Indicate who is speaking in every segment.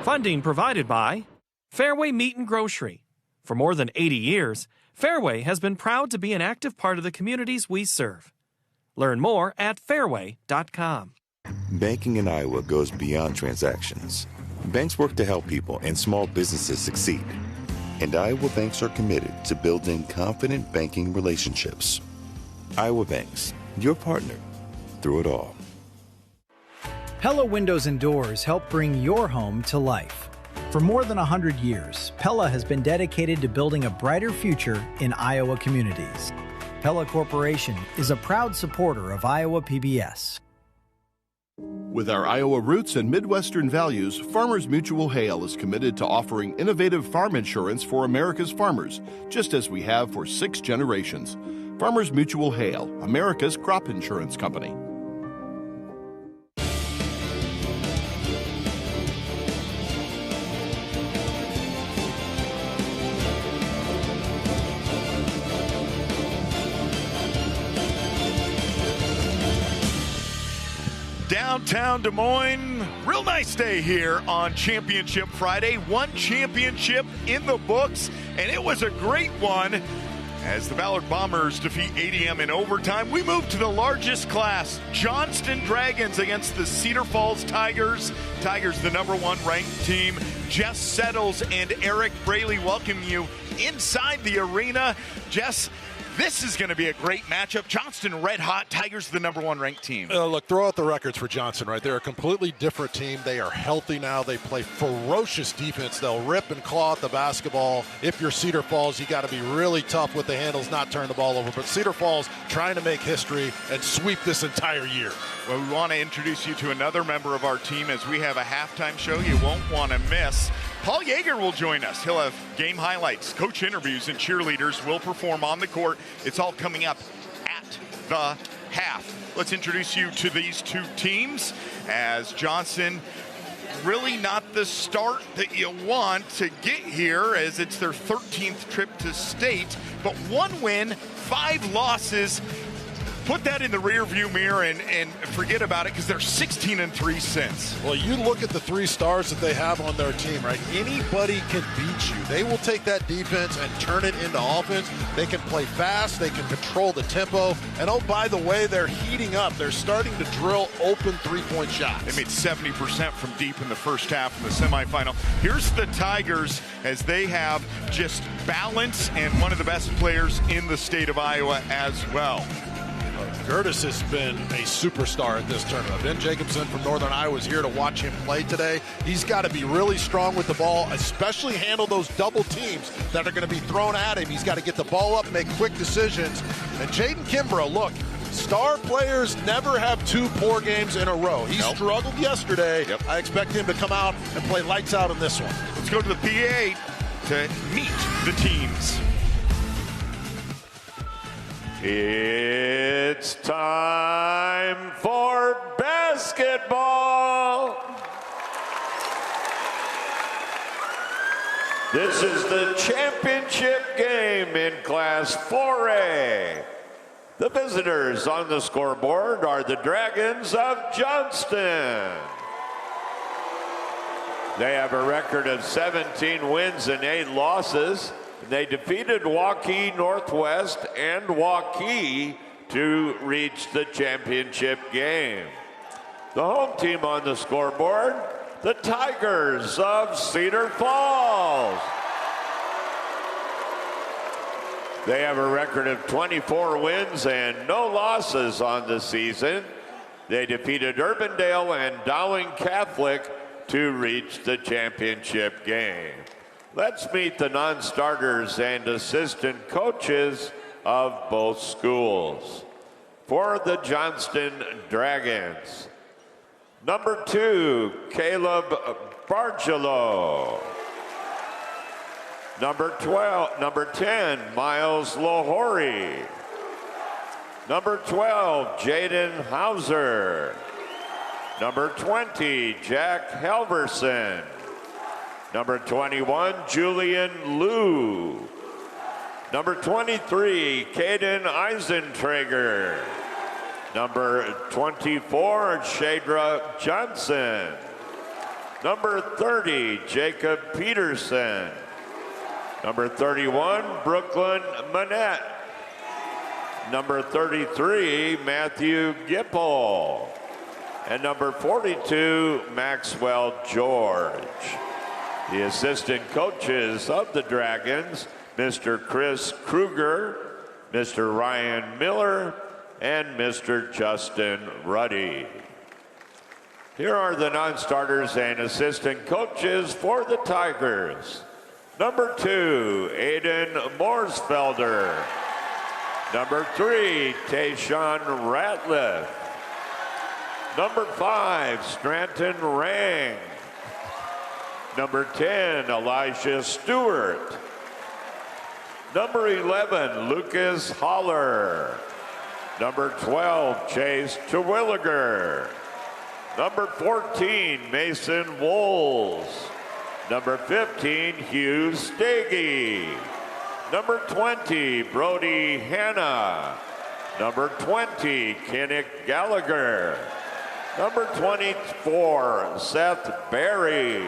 Speaker 1: Funding provided by Fairway Meat and Grocery. For more than 80 years, Fairway has been proud to be an active part of the communities we serve. Learn more at fairway.com.
Speaker 2: Banking in Iowa goes beyond transactions. Banks work to help people and small businesses succeed. And Iowa banks are committed to building confident banking relationships. Iowa Banks, your partner through it all.
Speaker 3: Pella Windows and Doors help bring your home to life. For more than 100 years, Pella has been dedicated to building a brighter future in Iowa communities. Pella Corporation is a proud supporter of Iowa PBS.
Speaker 4: With our Iowa roots and Midwestern values, Farmers Mutual Hail is committed to offering innovative farm insurance for America's farmers, just as we have for 6 generations. Farmers Mutual Hail, America's crop insurance company.
Speaker 5: Downtown Des Moines, real nice day here on Championship Friday. One championship in the books, and it was a great one. As the Ballard Bombers defeat ADM in overtime, we move to the largest class. Johnston Dragons against the Cedar Falls Tigers. Tigers, the #1 ranked team. Jess Settles and Eric Braley welcome you inside the arena. Jess, this is going to be a great matchup. Johnston red hot, Tigers the #1 ranked team.
Speaker 6: Look, throw out the records for Johnston, right? They're a completely different team. They are healthy now. They play ferocious defense. They'll rip and claw at the basketball. If you're Cedar Falls, you got to be really tough with the handles, not turn the ball over. But Cedar Falls trying to make history and sweep this entire year.
Speaker 5: Well, we want to introduce you to another member of our team as we have a halftime show you won't want to miss. Paul Yeager will join us. He'll have game highlights, coach interviews, and cheerleaders will perform on the court. It's all coming up at the half. Let's introduce you to these two teams as Johnston, really not the start that you want to get here as it's their 13th trip to state, but 1 win, 5 losses. Put that in the rearview mirror and forget about it because they're 16-3 since.
Speaker 6: Well, you look at the 3 stars that they have on their team, right? Anybody can beat you. They will take that defense and turn it into offense. They can play fast. They can control the tempo. And oh, by the way, they're heating up. They're starting to drill open 3-point shots.
Speaker 5: They made 70% from deep in the first half in the semifinal. Here's the Tigers as they have just balance and one of the best players in the state of Iowa as well.
Speaker 6: Curtis has been a superstar at this tournament. Ben Jacobson from Northern Iowa is here to watch him play today. He's got to be really strong with the ball, especially handle those double teams that are going to be thrown at him. He's got to get the ball up, make quick decisions. And Jaden Kimbrough, look, star players never have 2 poor games in a row. He struggled yesterday. I expect him to come out and play lights out in this one.
Speaker 5: Let's go to the PA to meet the teams.
Speaker 7: It's time for basketball. This is the championship game in Class 4A. The visitors on the scoreboard are the Dragons of Johnston. They have a record of 17 wins and 8 losses. They defeated Waukee Northwest and Waukee to reach the championship game. The home team on the scoreboard, the Tigers of Cedar Falls. They have a record of 24 wins and no losses on the season. They defeated Urbandale and Dowling Catholic to reach the championship game. Let's meet the non-starters and assistant coaches of both schools. For the Johnston Dragons, number 2, Caleb Bargelo. Number 10, Miles Lohori. Number 12, Jaden Hauser. Number 20, Jack Halverson. Number 21, Julian Liu. Number 23, Caden Eisentrager. Number 24, Shadra Johnson. Number 30, Jacob Peterson. Number 31, Brooklyn Manette. Number 33, Matthew Gipple. And number 42, Maxwell George. The assistant coaches of the Dragons, Mr. Chris Kruger, Mr. Ryan Miller, and Mr. Justin Ruddy. Here are the non-starters and assistant coaches for the Tigers. Number 2, Aiden Morsfelder. Number 3, Tayshawn Ratliff. Number 5, Stranton Rang. Number 10, Elijah Stewart. Number 11, Lucas Holler. Number 12, Chase Terwilliger. Number 14, Mason Wolves. Number 15, Hugh Stagey. Number 20, Brody Hanna. Number 20, Kenneth Gallagher. Number 24, Seth Berry.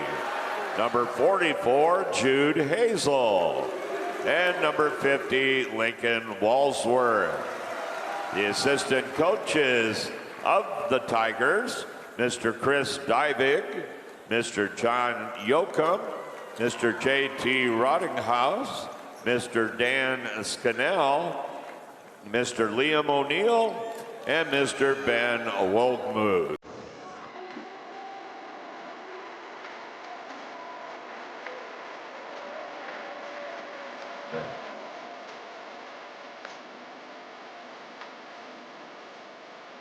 Speaker 7: Number 44, Jude Hazel. And number 50, Lincoln Walsworth. The assistant coaches of the Tigers, Mr. Chris Divig, Mr. John Yoakum, Mr. J.T. Rottinghouse, Mr. Dan Scannell, Mr. Liam O'Neill, and Mr. Ben Wolfmuth.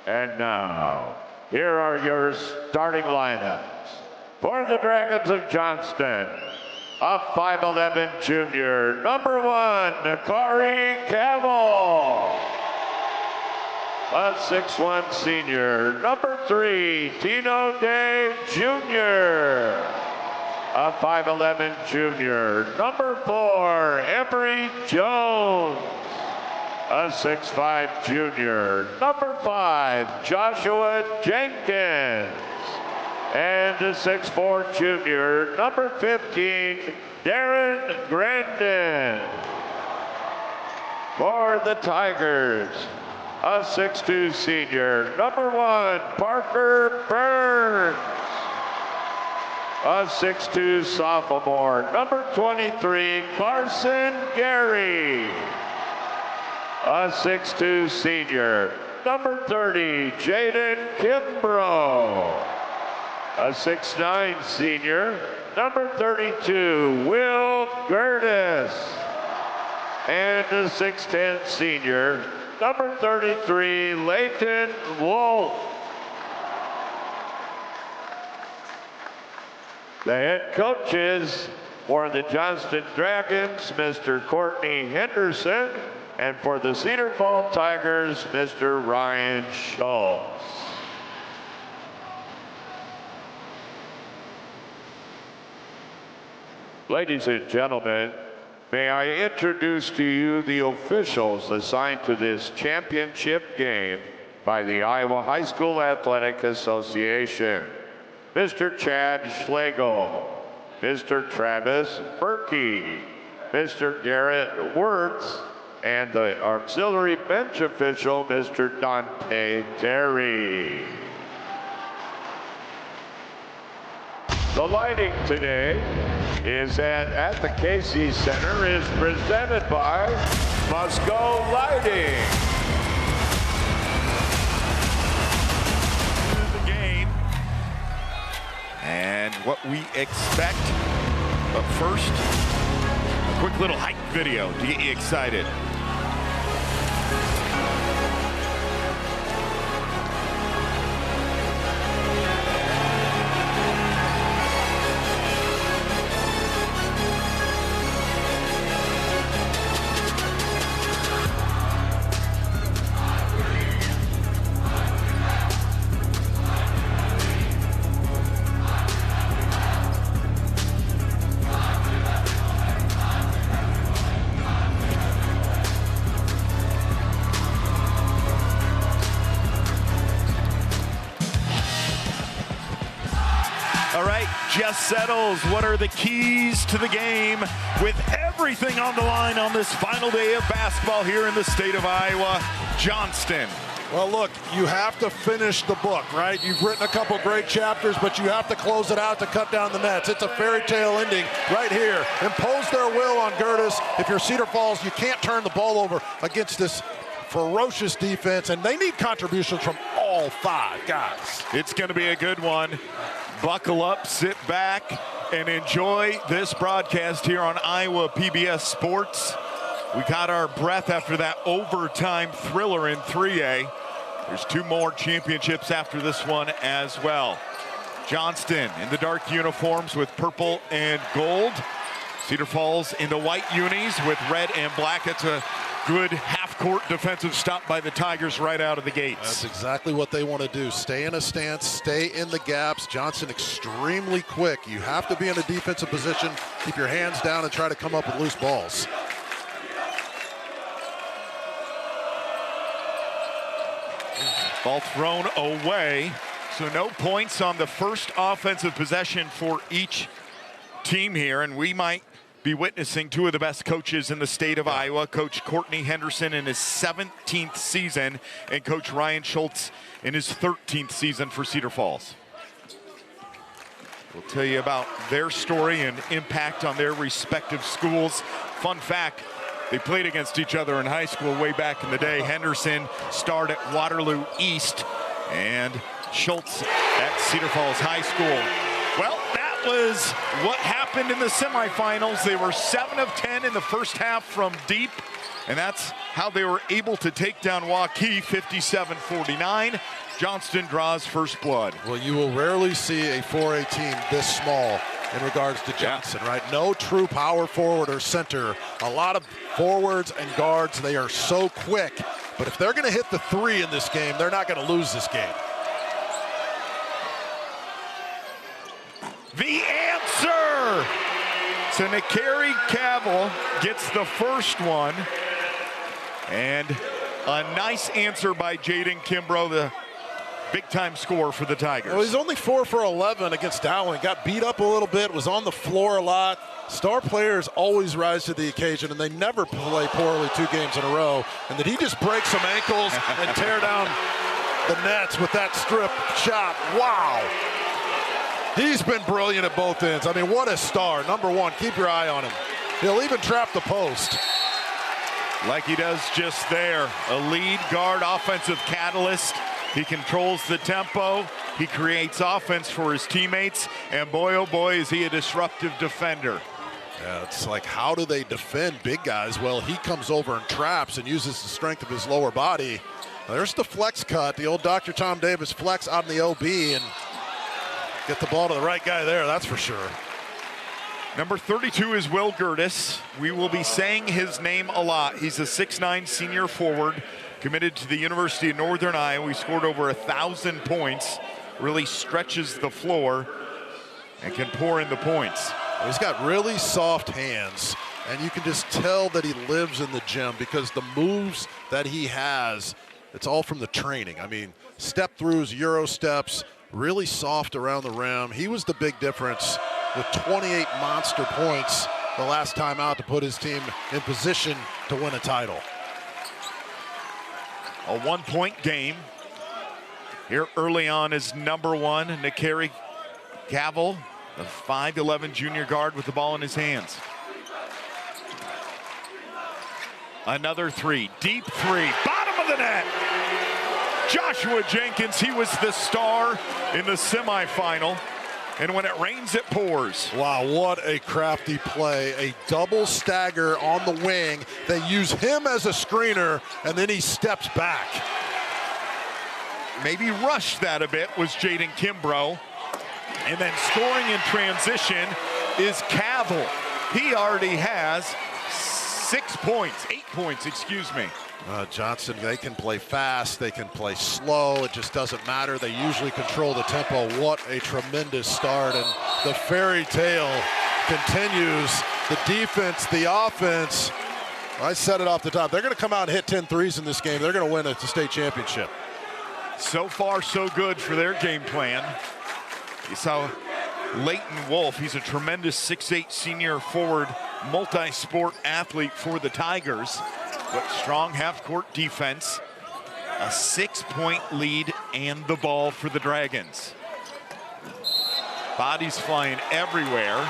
Speaker 7: And now, here are your starting lineups. For the Dragons of Johnston, a 5'11" junior, number 1, Corey Campbell. A 6'1" senior, number 3, Tino Day Jr. A 5'11" junior, number 4, Emory Jones. A 6'5" junior, number 5, Joshua Jenkins. And a 6'4" junior, number 15, Darren Grandin. For the Tigers, a 6'2" senior, number 1, Parker Burns. A 6'2" sophomore, number 23, Carson Gary. A 6'2" senior, number 30, Jaden Kimbrough. A 6'9" senior, number 32, Will Gertis. And a 6'10" senior, number 33, Leighton Wolf. The head coaches for the Johnston Dragons, Mr. Courtney Henderson, and for the Cedar Falls Tigers, Mr. Ryan Schultz. Ladies and gentlemen, may I introduce to you the officials assigned to this championship game by the Iowa High School Athletic Association. Mr. Chad Schlegel, Mr. Travis Berkey, Mr. Garrett Wirtz, and the auxiliary bench official, Mr. Dante Terry. The lighting today is at the Casey Center is presented by Musco Lighting.
Speaker 5: The game and what we expect, but first, a quick little hype video to get you excited. it just settles. What are the keys to the game with everything on the line on this final day of basketball here in the state of Iowa? Johnston.
Speaker 6: Well, look, you have to finish the book, right? You've written a couple great chapters, but you have to close it out to cut down the nets. It's a fairy tale ending right here. Impose their will on Gertis. If you're Cedar Falls, you can't turn the ball over against this ferocious defense, and they need contributions from all 5 guys.
Speaker 5: It's going to be a good one. Buckle up, sit back, and enjoy this broadcast here on Iowa PBS Sports. We caught our breath after that overtime thriller in 3A. There's 2 more championships after this one as well. Johnston in the dark uniforms with purple and gold. Cedar Falls in the white unis with red and black. It's a good half-court defensive stop by the Tigers right out of the gates.
Speaker 6: That's exactly what they want to do. Stay in a stance, stay in the gaps. Johnston extremely quick. You have to be in a defensive position, keep your hands down, and try to come up with loose balls.
Speaker 5: Ball thrown away, so no points on the first offensive possession for each team here, and we might be witnessing 2 of the best coaches in the state of Iowa. Coach Courtney Henderson in his 17th season, and Coach Ryan Schultz in his 13th season for Cedar Falls. We'll tell you about their story and impact on their respective schools. Fun fact, they played against each other in high school way back in the day. Henderson starred at Waterloo East and Schultz at Cedar Falls High School. Well, that was what happened in the semifinals. They were 7 of 10 in the first half from deep, and that's how they were able to take down Waukee 57-49. Johnston draws first blood.
Speaker 6: Well, you will rarely see a 4A team this small in regards to Johnston, right? No true power forward or center. A lot of forwards and guards. They are so quick. But if they're going to hit the 3 in this game, they're not going to lose this game.
Speaker 5: The answer! So Nakari Cavill gets the first one. And a nice answer by Jaden Kimbrough, the big-time scorer for the Tigers.
Speaker 6: Well, he's only 4 for 11 against Dowling. Got beat up a little bit, was on the floor a lot. Star players always rise to the occasion, and they never play poorly 2 games in a row. And did he just break some ankles and tear down the nets with that strip shot? Wow. He's been brilliant at both ends. I mean, what a star. Number 1, keep your eye on him. He'll even trap the post.
Speaker 5: Like he does just there. A lead guard, offensive catalyst. He controls the tempo. He creates offense for his teammates. And boy, oh boy, is he a disruptive defender.
Speaker 6: Yeah, it's like, how do they defend big guys? Well, he comes over and traps and uses the strength of his lower body. There's the flex cut, the old Dr. Tom Davis flex out in the OB, and get the ball to the right guy there, that's for sure.
Speaker 5: Number 32 is Will Gertis. We will be saying his name a lot. He's a 6'9" senior forward, committed to the University of Northern Iowa. He scored over 1,000 points, really stretches the floor, and can pour in the points.
Speaker 6: He's got really soft hands, and you can just tell that he lives in the gym because the moves that he has, it's all from the training. I mean, step throughs, Euro steps, really soft around the rim. He was the big difference with 28 monster points the last time out to put his team in position to win a title.
Speaker 5: A 1-point game. Here early on is number 1, Nakari Cavill, the 5'11" junior guard with the ball in his hands. Another 3, deep 3, bottom of the net. Joshua Jenkins, he was the star in the semifinal. And when it rains, it pours.
Speaker 6: Wow, what a crafty play. A double stagger on the wing. They use him as a screener, and then he steps back.
Speaker 5: Maybe rushed that a bit was Jaden Kimbrough. And then scoring in transition is Cavill. He already has 8 points, excuse me.
Speaker 6: Johnston, they can play fast, they can play slow, it just doesn't matter. They usually control the tempo. What a tremendous start, and the fairy tale continues. The defense, the offense. I said it off the top. They're going to come out and hit 10 threes in this game. They're going to win the state championship.
Speaker 5: So far, so good for their game plan. You saw Leighton Wolf. He's a tremendous 6'8" senior forward, multi-sport athlete for the Tigers. But strong half-court defense, a 6-point lead, and the ball for the Dragons. Bodies flying everywhere,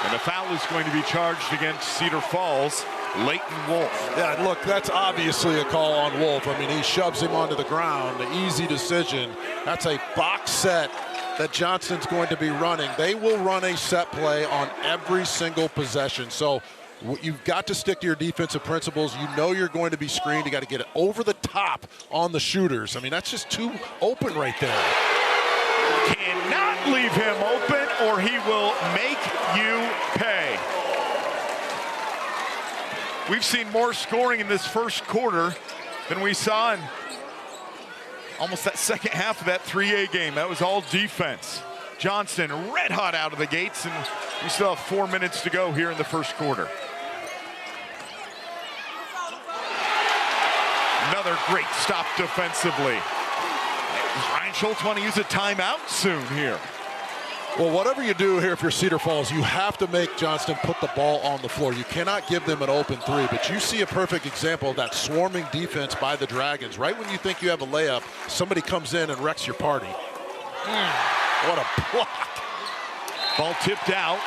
Speaker 5: and a foul is going to be charged against Cedar Falls. Leighton Wolf.
Speaker 6: Yeah, look, that's obviously a call on Wolf. I mean, he shoves him onto the ground. An easy decision. That's a box set that Johnston's going to be running. They will run a set play on every single possession. So you've got to stick to your defensive principles. You know you're going to be screened. You got to get it over the top on the shooters. I mean, that's just too open right there.
Speaker 5: Cannot leave him open or he will make you pay. We've seen more scoring in this first quarter than we saw in almost that second half of that 3A game. That was all defense. Johnston red hot out of the gates, and we still have 4 minutes to go here in the first quarter. Another great stop defensively. Does Ryan Schultz want to use a timeout soon here?
Speaker 6: Well, whatever you do here, if you're Cedar Falls, you have to make Johnston put the ball on the floor. You cannot give them an open three, but you see a perfect example of that swarming defense by the Dragons. Right when you think you have a layup, somebody comes in and wrecks your party. What a block.
Speaker 5: Ball tipped out.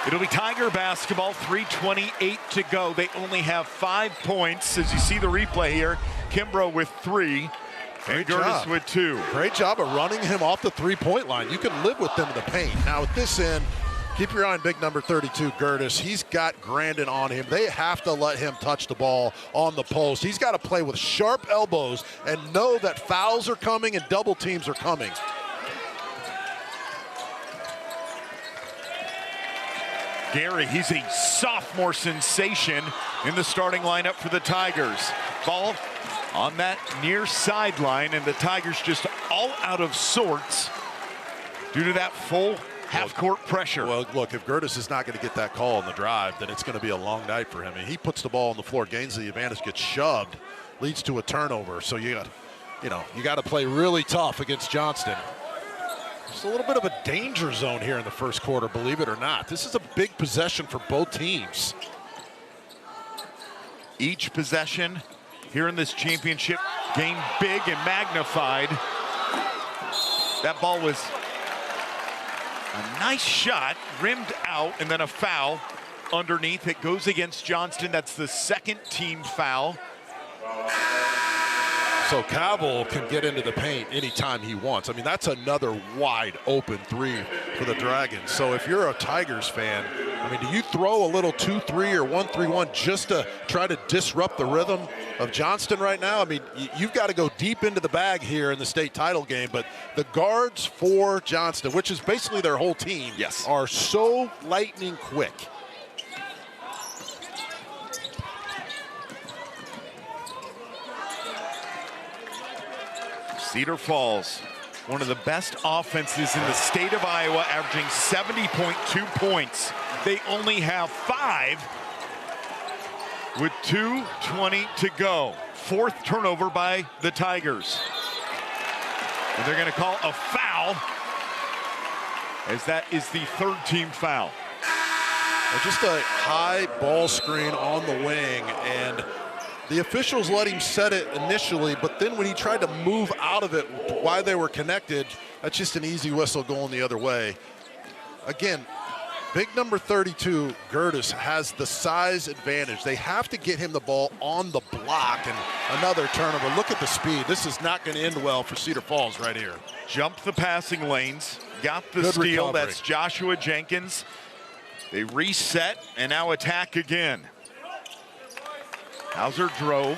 Speaker 5: It'll be Tiger basketball, 3:28 to go. They only have 5 points. As you see the replay here, Kimbrough with 3. And Gertis with 2.
Speaker 6: Great job of running him off the three-point line. You can live with them in the paint. Now at this end, keep your eye on big number 32, Gertis. He's got Grandin on him. They have to let him touch the ball on the post. He's got to play with sharp elbows and know that fouls are coming and double teams are coming.
Speaker 5: Gary, he's a sophomore sensation in the starting lineup for the Tigers. Ball on that near sideline, and the Tigers just all out of sorts due to that full half-court pressure.
Speaker 6: Well, look, if Gertis is not going to get that call on the drive, then it's going to be a long night for him. I mean, he puts the ball on the floor, gains the advantage, gets shoved, leads to a turnover. So you got to play really tough against Johnston. It's a little bit of a danger zone here in the first quarter, believe it or not. This is a big possession for both teams.
Speaker 5: Each possession here in this championship game, big and magnified. That ball was a nice shot, rimmed out, and then a foul underneath. It goes against Johnston. That's the second team foul.
Speaker 6: So Cavill can get into the paint anytime he wants. I mean, that's another wide open three for the Dragons. So if you're a Tigers fan, I mean, do you throw a little 2-3 or 1-3-1 just to try to disrupt the rhythm of Johnston right now? I mean, you've got to go deep into the bag here in the state title game, but the guards for Johnston, which is basically their whole team,
Speaker 5: yes,
Speaker 6: are so lightning quick.
Speaker 5: Cedar Falls, one of the best offenses in the state of Iowa, averaging 70.2 points. They only have 5 with 2:20 to go. 4th turnover by the Tigers. And they're going to call a foul, as that is the 3rd team foul.
Speaker 6: Well, just a high ball screen on the wing, and the officials let him set it initially, but then when he tried to move out of it while they were connected, that's just an easy whistle going the other way. Again, big number 32, Gertis, has the size advantage. They have to get him the ball on the block, and another turnover. Look at the speed. This is not going to end well for Cedar Falls right here.
Speaker 5: Jumped the passing lanes, got the
Speaker 6: Good
Speaker 5: steal.
Speaker 6: recovery.
Speaker 5: That's Joshua Jenkins. They reset and now attack again. Hauser drove.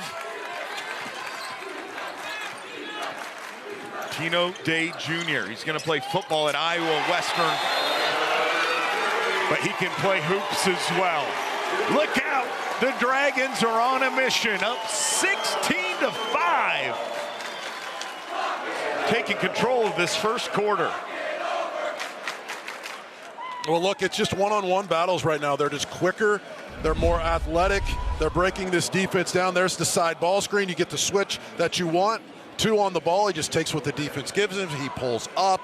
Speaker 5: Tino Day Jr. He's going to play football at Iowa Western, but he can play hoops as well. Look out! The Dragons are on a mission, up 16-5. Taking control of this first quarter.
Speaker 6: Well, look, it's just one-on-one battles right now. They're just quicker. They're more athletic. They're breaking this defense down. There's the side ball screen. You get the switch that you want. 2 on the ball. He just takes what the defense gives him. He pulls up.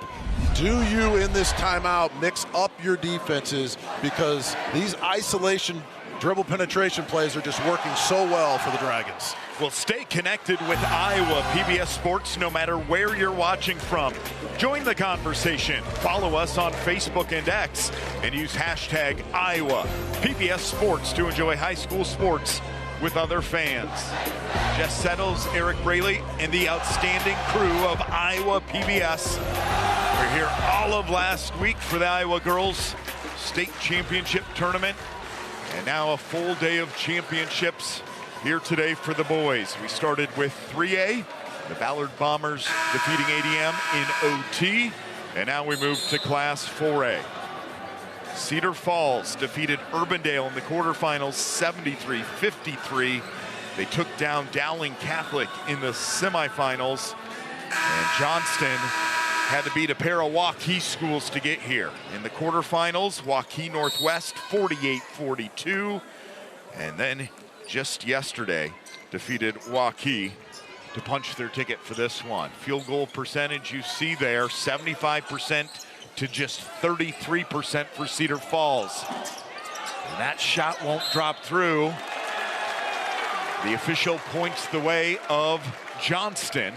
Speaker 6: do you, in this timeout, mix up your defenses, because these isolation dribble penetration plays are just working so well for the Dragons.
Speaker 5: Well, stay connected with Iowa PBS Sports no matter where you're watching from. Join the conversation. Follow us on Facebook and X and use hashtag Iowa PBS Sports to enjoy high school sports with other fans. Jess Settles, Eric Braley, and the outstanding crew of Iowa PBS. We're here all of last week for the Iowa Girls State Championship Tournament. And now a full day of championships here today for the boys. We started with 3A, the Ballard Bombers defeating ADM in OT. And now we move to Class 4A. Cedar Falls defeated Urbandale in the quarterfinals 73-53. They took down Dowling Catholic in the semifinals. And Johnston had to beat a pair of Waukee schools to get here. In the quarterfinals, Waukee Northwest 48-42. And then just yesterday defeated Waukee to punch their ticket for this one. Field goal percentage you see there, 75% to just 33% for Cedar Falls. And that shot won't drop through. The official points the way of Johnston.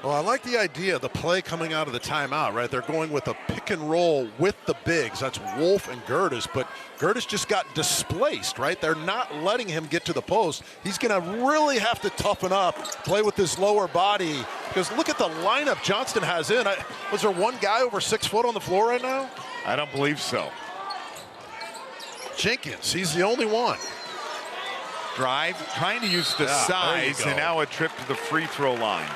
Speaker 6: Well, I like the idea, the play coming out of the timeout, right? They're going with a pick and roll with the bigs. That's Wolf and Gertis, but Gertis just got displaced, right? They're not letting him get to the post. He's going to really have to toughen up, play with his lower body, because look at the lineup Johnston has in. Was there one guy over 6 foot on the floor right now?
Speaker 5: I don't believe so.
Speaker 6: Jenkins, he's the only one.
Speaker 5: Drive, trying to use the size, and now a trip to the free throw line.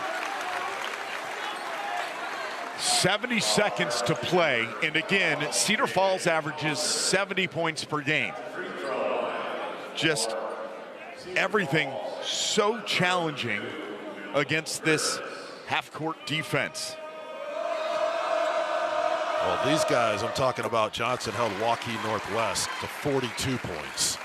Speaker 5: 70 seconds to play, and again, Cedar Falls averages 70 points per game. Just everything so challenging against this half-court defense.
Speaker 6: Well, these guys, I'm talking about, Johnson held Waukee Northwest to 42 points.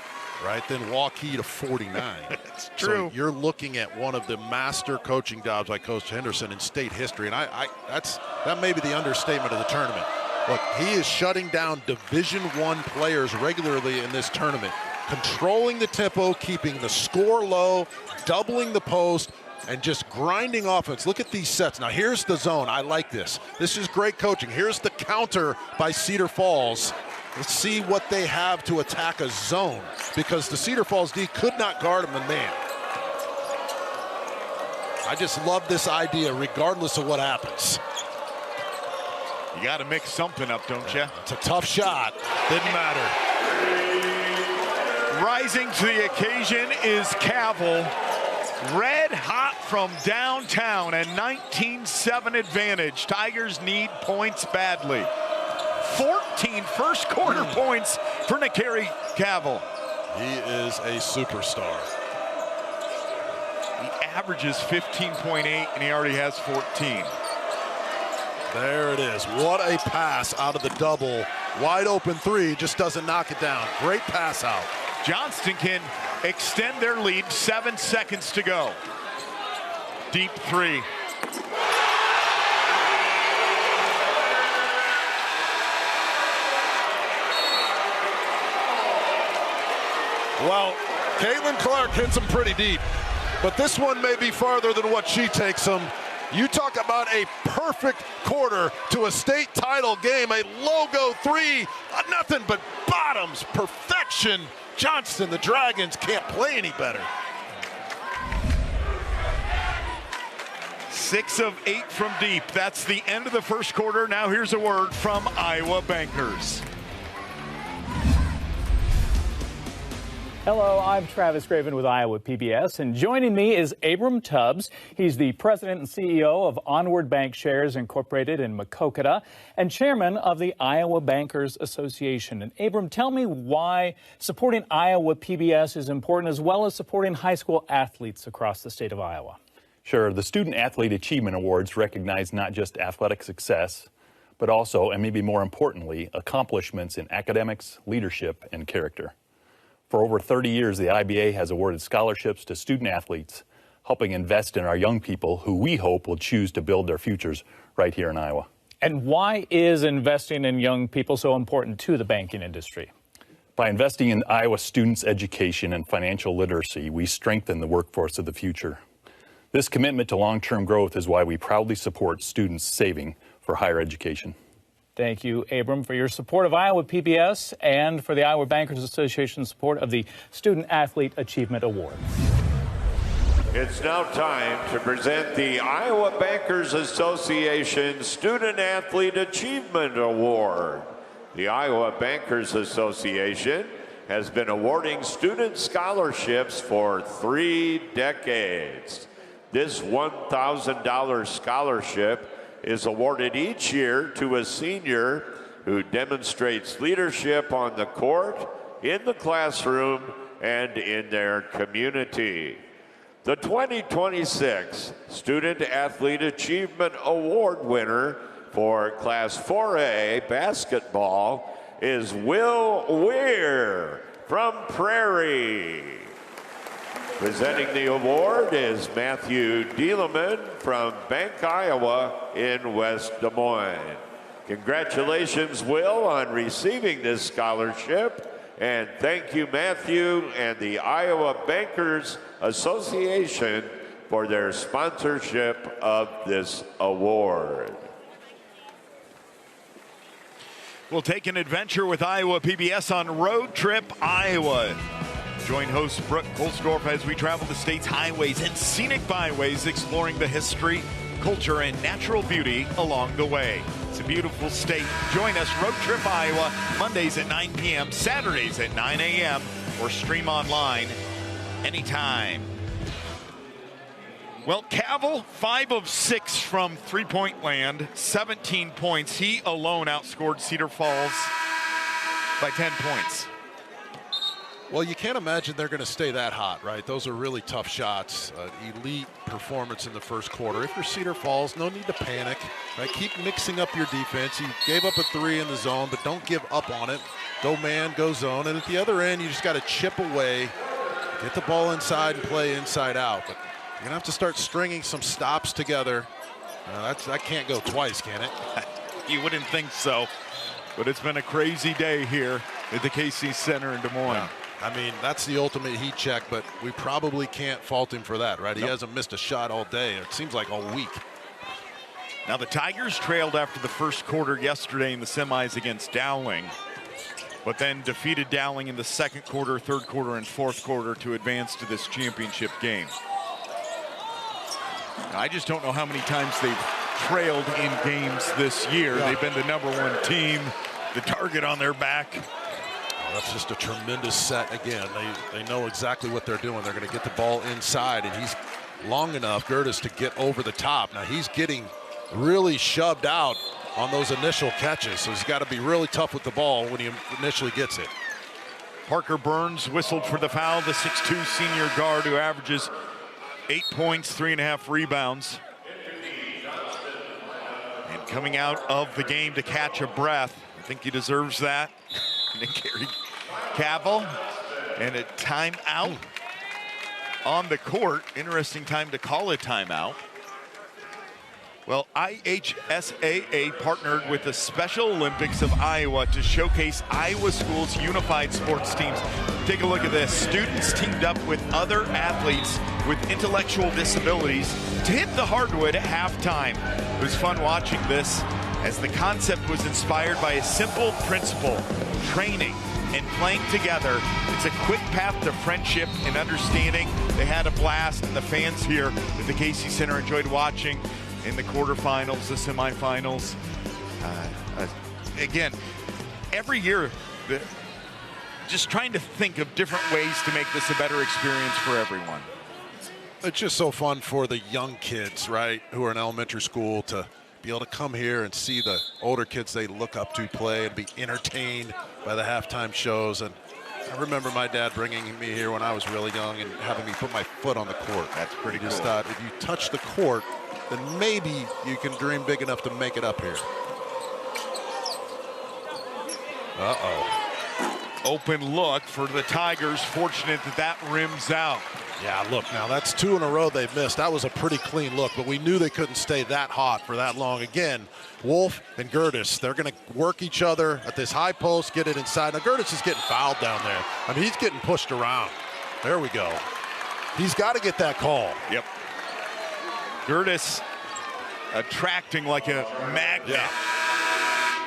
Speaker 6: Right, then Waukee to 49.
Speaker 5: It's true.
Speaker 6: So you're looking at one of the master coaching jobs by Coach Henderson in state history, and that may be the understatement of the tournament. Look, he is shutting down Division I players regularly in this tournament, controlling the tempo, keeping the score low, doubling the post, and just grinding offense. Look at these sets. Now here's the zone. I like this. This is great coaching. Here's the counter by Cedar Falls. Let's see what they have to attack a zone, because the Cedar Falls D could not guard him in man. I just love this idea regardless of what happens.
Speaker 5: You got to mix something up, don't you?
Speaker 6: It's a tough shot. Didn't matter.
Speaker 5: Rising to the occasion is Cavill. Red hot from downtown, and 19-7 advantage. Tigers need points badly. 14 first quarter points for Nakari Cavill.
Speaker 6: He is a superstar.
Speaker 5: He averages 15.8 and he already has 14.
Speaker 6: There it is. What a pass out of the double. Wide open three, just doesn't knock it down. Great pass out.
Speaker 5: Johnston can extend their lead, 7 seconds to go. Deep three.
Speaker 6: Well, Caitlin Clark hits him pretty deep, but this one may be farther than what she takes him. You talk about a perfect quarter to a state title game, a logo three, nothing but bottoms, perfection. Johnston, the Dragons can't play any better.
Speaker 5: 6 of 8 from deep. That's the end of the first quarter. Now here's a word from Iowa bankers.
Speaker 8: Hello, I'm Travis Graven with Iowa PBS, and joining me is Abram Tubbs. He's the president and CEO of Onward Bank Shares Incorporated in Maquoketa and chairman of the Iowa Bankers Association. And Abram, tell me why supporting Iowa PBS is important, as well as supporting high school athletes across the state of Iowa.
Speaker 9: Sure. The Student Athlete Achievement Awards recognize not just athletic success, but also, and maybe more importantly, accomplishments in academics, leadership, and character. For over 30 years, the IBA has awarded scholarships to student athletes helping invest in our young people who we hope will choose to build their futures right here in Iowa.
Speaker 8: And why is investing in young people so important to the banking industry?
Speaker 9: By investing in Iowa students' education and financial literacy, we strengthen the workforce of the future. This commitment to long-term growth is why we proudly support students saving for higher education.
Speaker 8: Thank you, Abram, for your support of Iowa PBS and for the Iowa Bankers Association's support of the Student Athlete Achievement Award.
Speaker 7: It's now time to present the Iowa Bankers Association Student Athlete Achievement Award. The Iowa Bankers Association has been awarding student scholarships for 3 decades. This $1,000 scholarship is awarded each year to a senior who demonstrates leadership on the court, in the classroom, and in their community. The 2026 Student Athlete Achievement Award winner for Class 4A basketball is Will Weir from Prairie. Presenting the award is Matthew Dieleman from Bank, Iowa in West Des Moines. Congratulations, Will, on receiving this scholarship. And thank you, Matthew, and the Iowa Bankers Association for their sponsorship of this award.
Speaker 5: We'll take an adventure with Iowa PBS on Road Trip Iowa. Join host Brooke Kolsdorf as we travel the state's highways and scenic byways, exploring the history, culture, and natural beauty along the way. It's a beautiful state. Join us, Road Trip Iowa, Mondays at 9 p.m., Saturdays at 9 a.m., or stream online anytime. Well, Cavill, 5 of 6 from three-point land, 17 points. He alone outscored Cedar Falls by 10 points.
Speaker 6: Well, you can't imagine they're going to stay that hot, right? Those are really tough shots. Elite performance in the first quarter. If you're Cedar Falls, no need to panic, right? Keep mixing up your defense. You gave up a 3 in the zone, but don't give up on it. Go man, go zone. And at the other end, you just got to chip away, get the ball inside and play inside out. But you're going to have to start stringing some stops together. That can't go twice, can it?
Speaker 5: You wouldn't think so, but it's been a crazy day here at the KC Center in Des Moines.
Speaker 6: Yeah. I mean, that's the ultimate heat check, but we probably can't fault him for that, right? He hasn't missed a shot all day. It seems like all week.
Speaker 5: Now, the Tigers trailed after the first quarter yesterday in the semis against Dowling, but then defeated Dowling in the second quarter, third quarter, and fourth quarter to advance to this championship game. I just don't know how many times they've trailed in games this year. Yeah. They've been the #1 team, the target on their back.
Speaker 6: That's just a tremendous set again. They know exactly what they're doing. They're going to get the ball inside, and he's long enough, Gertis, to get over the top. Now he's getting really shoved out on those initial catches, so he's got to be really tough with the ball when he initially gets it.
Speaker 5: Parker Burns whistled for the foul, the 6'2" senior guard who averages 8 points, 3.5 rebounds. And coming out of the game to catch a breath. I think he deserves that. Gary Cavill, and a timeout on the court. Interesting time to call a timeout. Well, IHSAA partnered with the Special Olympics of Iowa to showcase Iowa schools' unified sports teams. Take a look at this. Students teamed up with other athletes with intellectual disabilities to hit the hardwood at halftime. It was fun watching this, as the concept was inspired by a simple principle: training and playing together. It's a quick path to friendship and understanding. They had a blast, and the fans here at the KC Center enjoyed watching in the quarterfinals, the semifinals. Again, every year, just trying to think of different ways to make this a better experience for everyone.
Speaker 6: It's just so fun for the young kids, right, who are in elementary school, to be able to come here and see the older kids they look up to play and be entertained by the halftime shows. And I remember my dad bringing me here when I was really young and having me put my foot on the court.
Speaker 5: That's pretty cool.
Speaker 6: Just thought, if you touch the court, then maybe you can dream big enough to make it up here. Uh-oh.
Speaker 5: open look for the Tigers. Fortunate that that rims out.
Speaker 6: Yeah, look, now that's 2 in a row they've missed. That was a pretty clean look, but we knew they couldn't stay that hot for that long. Again, Wolf and Gertis, they're going to work each other at this high post, get it inside. Now, Gertis is getting fouled down there. I mean, he's getting pushed around. There we go. He's got to get that call.
Speaker 5: Yep. Gertis attracting like a magnet.
Speaker 6: Yeah.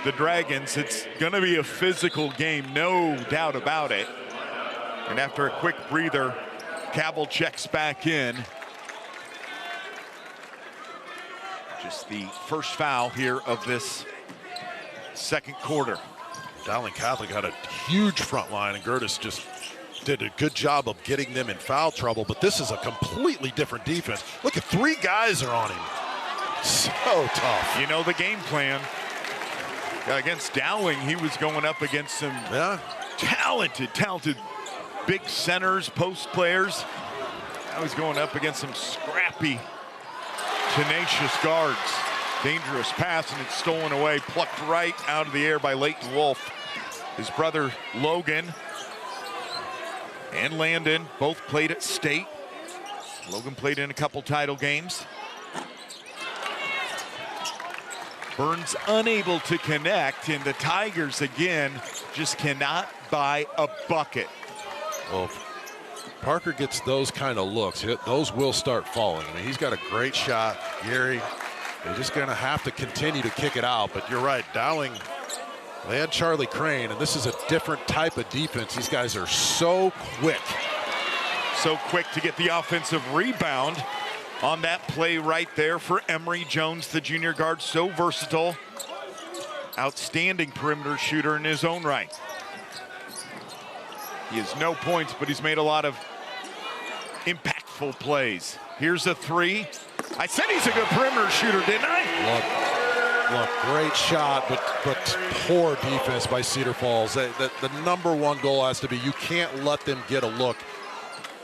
Speaker 5: The Dragons, it's going to be a physical game, no doubt about it. And after a quick breather, Cabell checks back in. Just the first foul here of this second quarter.
Speaker 6: Dowling Catholic had a huge front line, and Gertis just did a good job of getting them in foul trouble, but this is a completely different defense. Look at 3 guys are on him. So tough.
Speaker 5: You know the game plan. Against Dowling, he was going up against some talented big centers, post players. Now he's going up against some scrappy, tenacious guards. Dangerous pass, and it's stolen away, plucked right out of the air by Leighton Wolf. His brother Logan and Landon both played at State. Logan played in a couple title games. Burns unable to connect, and the Tigers again just cannot buy a bucket.
Speaker 6: Well, Parker gets those kind of looks. Those will start falling. I mean, he's got a great shot. Gary, they're just going to have to continue to kick it out. But you're right, Dowling, they had Charlie Crane, and this is a different type of defense. These guys are so quick.
Speaker 5: So quick to get the offensive rebound on that play right there for Emory Jones, the junior guard, so versatile. Outstanding perimeter shooter in his own right. He has no points, but he's made a lot of impactful plays. Here's a 3. I said he's a good perimeter shooter, didn't I?
Speaker 6: Look, great shot, but poor defense by Cedar Falls. The #1 goal has to be you can't let them get a look.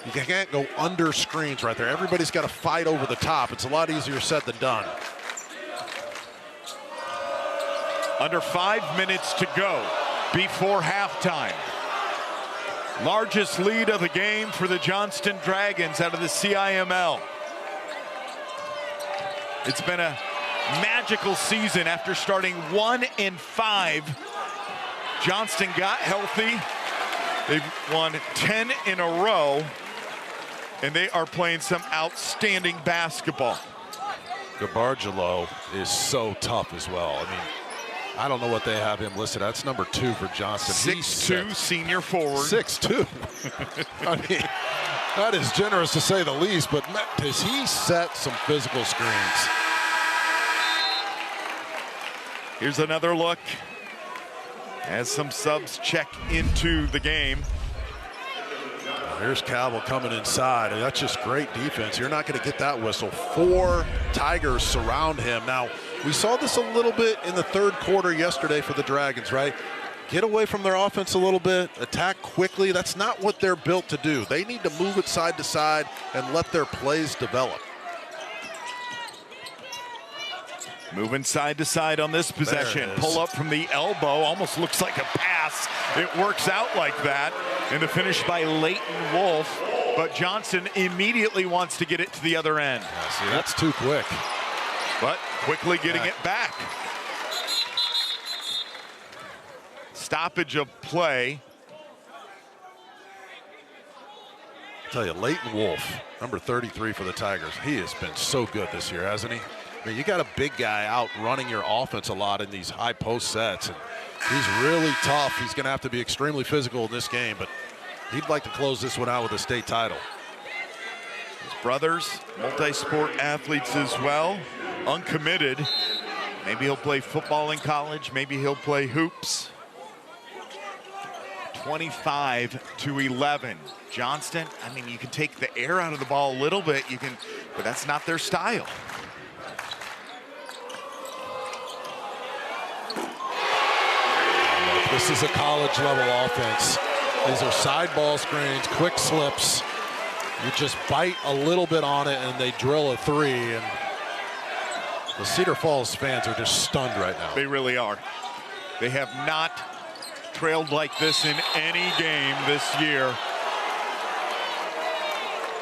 Speaker 6: You can't go under screens right there. Everybody's got to fight over the top. It's a lot easier said than done.
Speaker 5: Under 5 minutes to go before halftime. Largest lead of the game for the Johnston Dragons out of the CIML. It's been a magical season after starting 1-5. Johnston got healthy. They've won 10 in a row, and they are playing some outstanding basketball.
Speaker 6: Gabargelo is so tough as well. I mean, I don't know what they have him listed. That's number 2 for Johnston.
Speaker 5: 6'2", senior forward.
Speaker 6: 6'2". I mean, that is generous to say the least, but does he set some physical screens?
Speaker 5: Here's another look as some subs check into the game.
Speaker 6: Here's Cabell coming inside, and that's just great defense. You're not going to get that whistle. 4 Tigers surround him. Now, we saw this a little bit in the third quarter yesterday for the Dragons, right? Get away from their offense a little bit, attack quickly. That's not what they're built to do. They need to move it side to side and let their plays develop.
Speaker 5: Moving side to side on this possession. Pull up from the elbow, almost looks like a pass. It works out like that. And the finish by Leighton Wolf. But Johnston immediately wants to get it to the other end.
Speaker 6: Yeah, see, that's too quick.
Speaker 5: But quickly getting it back. Stoppage of play.
Speaker 6: I'll tell you, Leighton Wolf, number 33 for the Tigers, he has been so good this year, hasn't he? I mean, you got a big guy out running your offense a lot in these high post sets, and he's really tough. He's going to have to be extremely physical in this game, but he'd like to close this one out with a state title.
Speaker 5: His brothers, multi-sport athletes as well, uncommitted. Maybe he'll play football in college. Maybe he'll play hoops. 25-11. Johnston, I mean, you can take the air out of the ball a little bit, but that's not their style.
Speaker 6: This is a college level offense. These are side ball screens, quick slips. You just bite a little bit on it and they drill a 3. And the Cedar Falls fans are just stunned right now.
Speaker 5: They really are. They have not trailed like this in any game this year.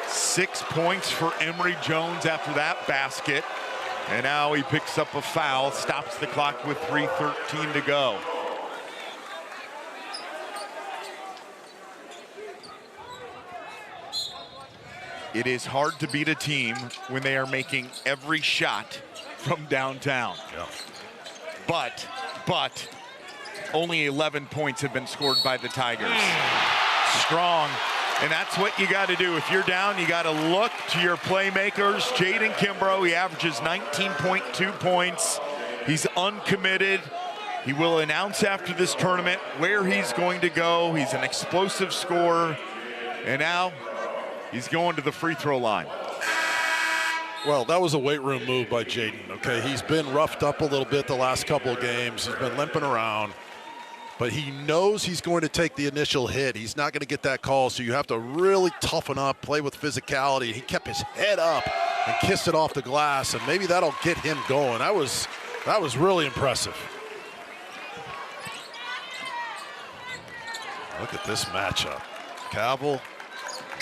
Speaker 5: 6 points for Emory Jones after that basket. And now he picks up a foul, stops the clock with 3:13 to go. It is hard to beat a team when they are making every shot from downtown.
Speaker 6: Yeah.
Speaker 5: But only 11 points have been scored by the Tigers. Strong. And that's what you got to do. If you're down, you got to look to your playmakers. Jaden Kimbrough, he averages 19.2 points. He's uncommitted. He will announce after this tournament where he's going to go. He's an explosive scorer. And now he's going to the free throw line.
Speaker 6: Well, that was a weight room move by Jaden, okay? He's been roughed up a little bit the last couple of games. He's been limping around. But he knows he's going to take the initial hit. He's not going to get that call, so you have to really toughen up, play with physicality. He kept his head up and kissed it off the glass, and maybe that'll get him going. That was really impressive. Look at this matchup. Cavill,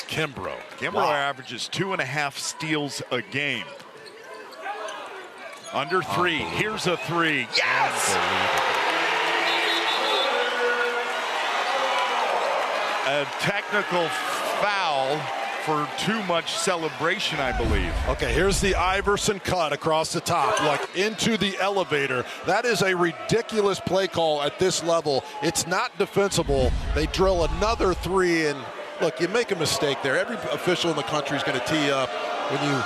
Speaker 6: Kimbrough.
Speaker 5: Kimbrough averages 2.5 steals a game. Under 3. Here's a 3. Yes! A technical foul for too much celebration, I believe.
Speaker 6: Okay, here's the Iverson cut across the top, like into the elevator. That is a ridiculous play call at this level. It's not defensible. They drill another 3, and look, you make a mistake there. Every official in the country is going to tee up when you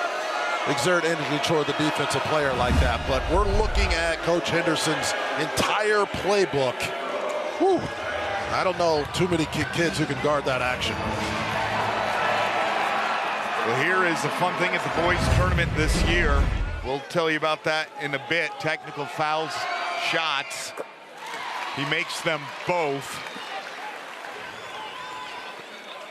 Speaker 6: exert energy toward the defensive player like that. But we're looking at Coach Henderson's entire playbook. Whew. I don't know too many kids who can guard that action.
Speaker 5: Well, here is the fun thing at the boys tournament this year. We'll tell you about that in a bit. Technical fouls, shots. He makes them both.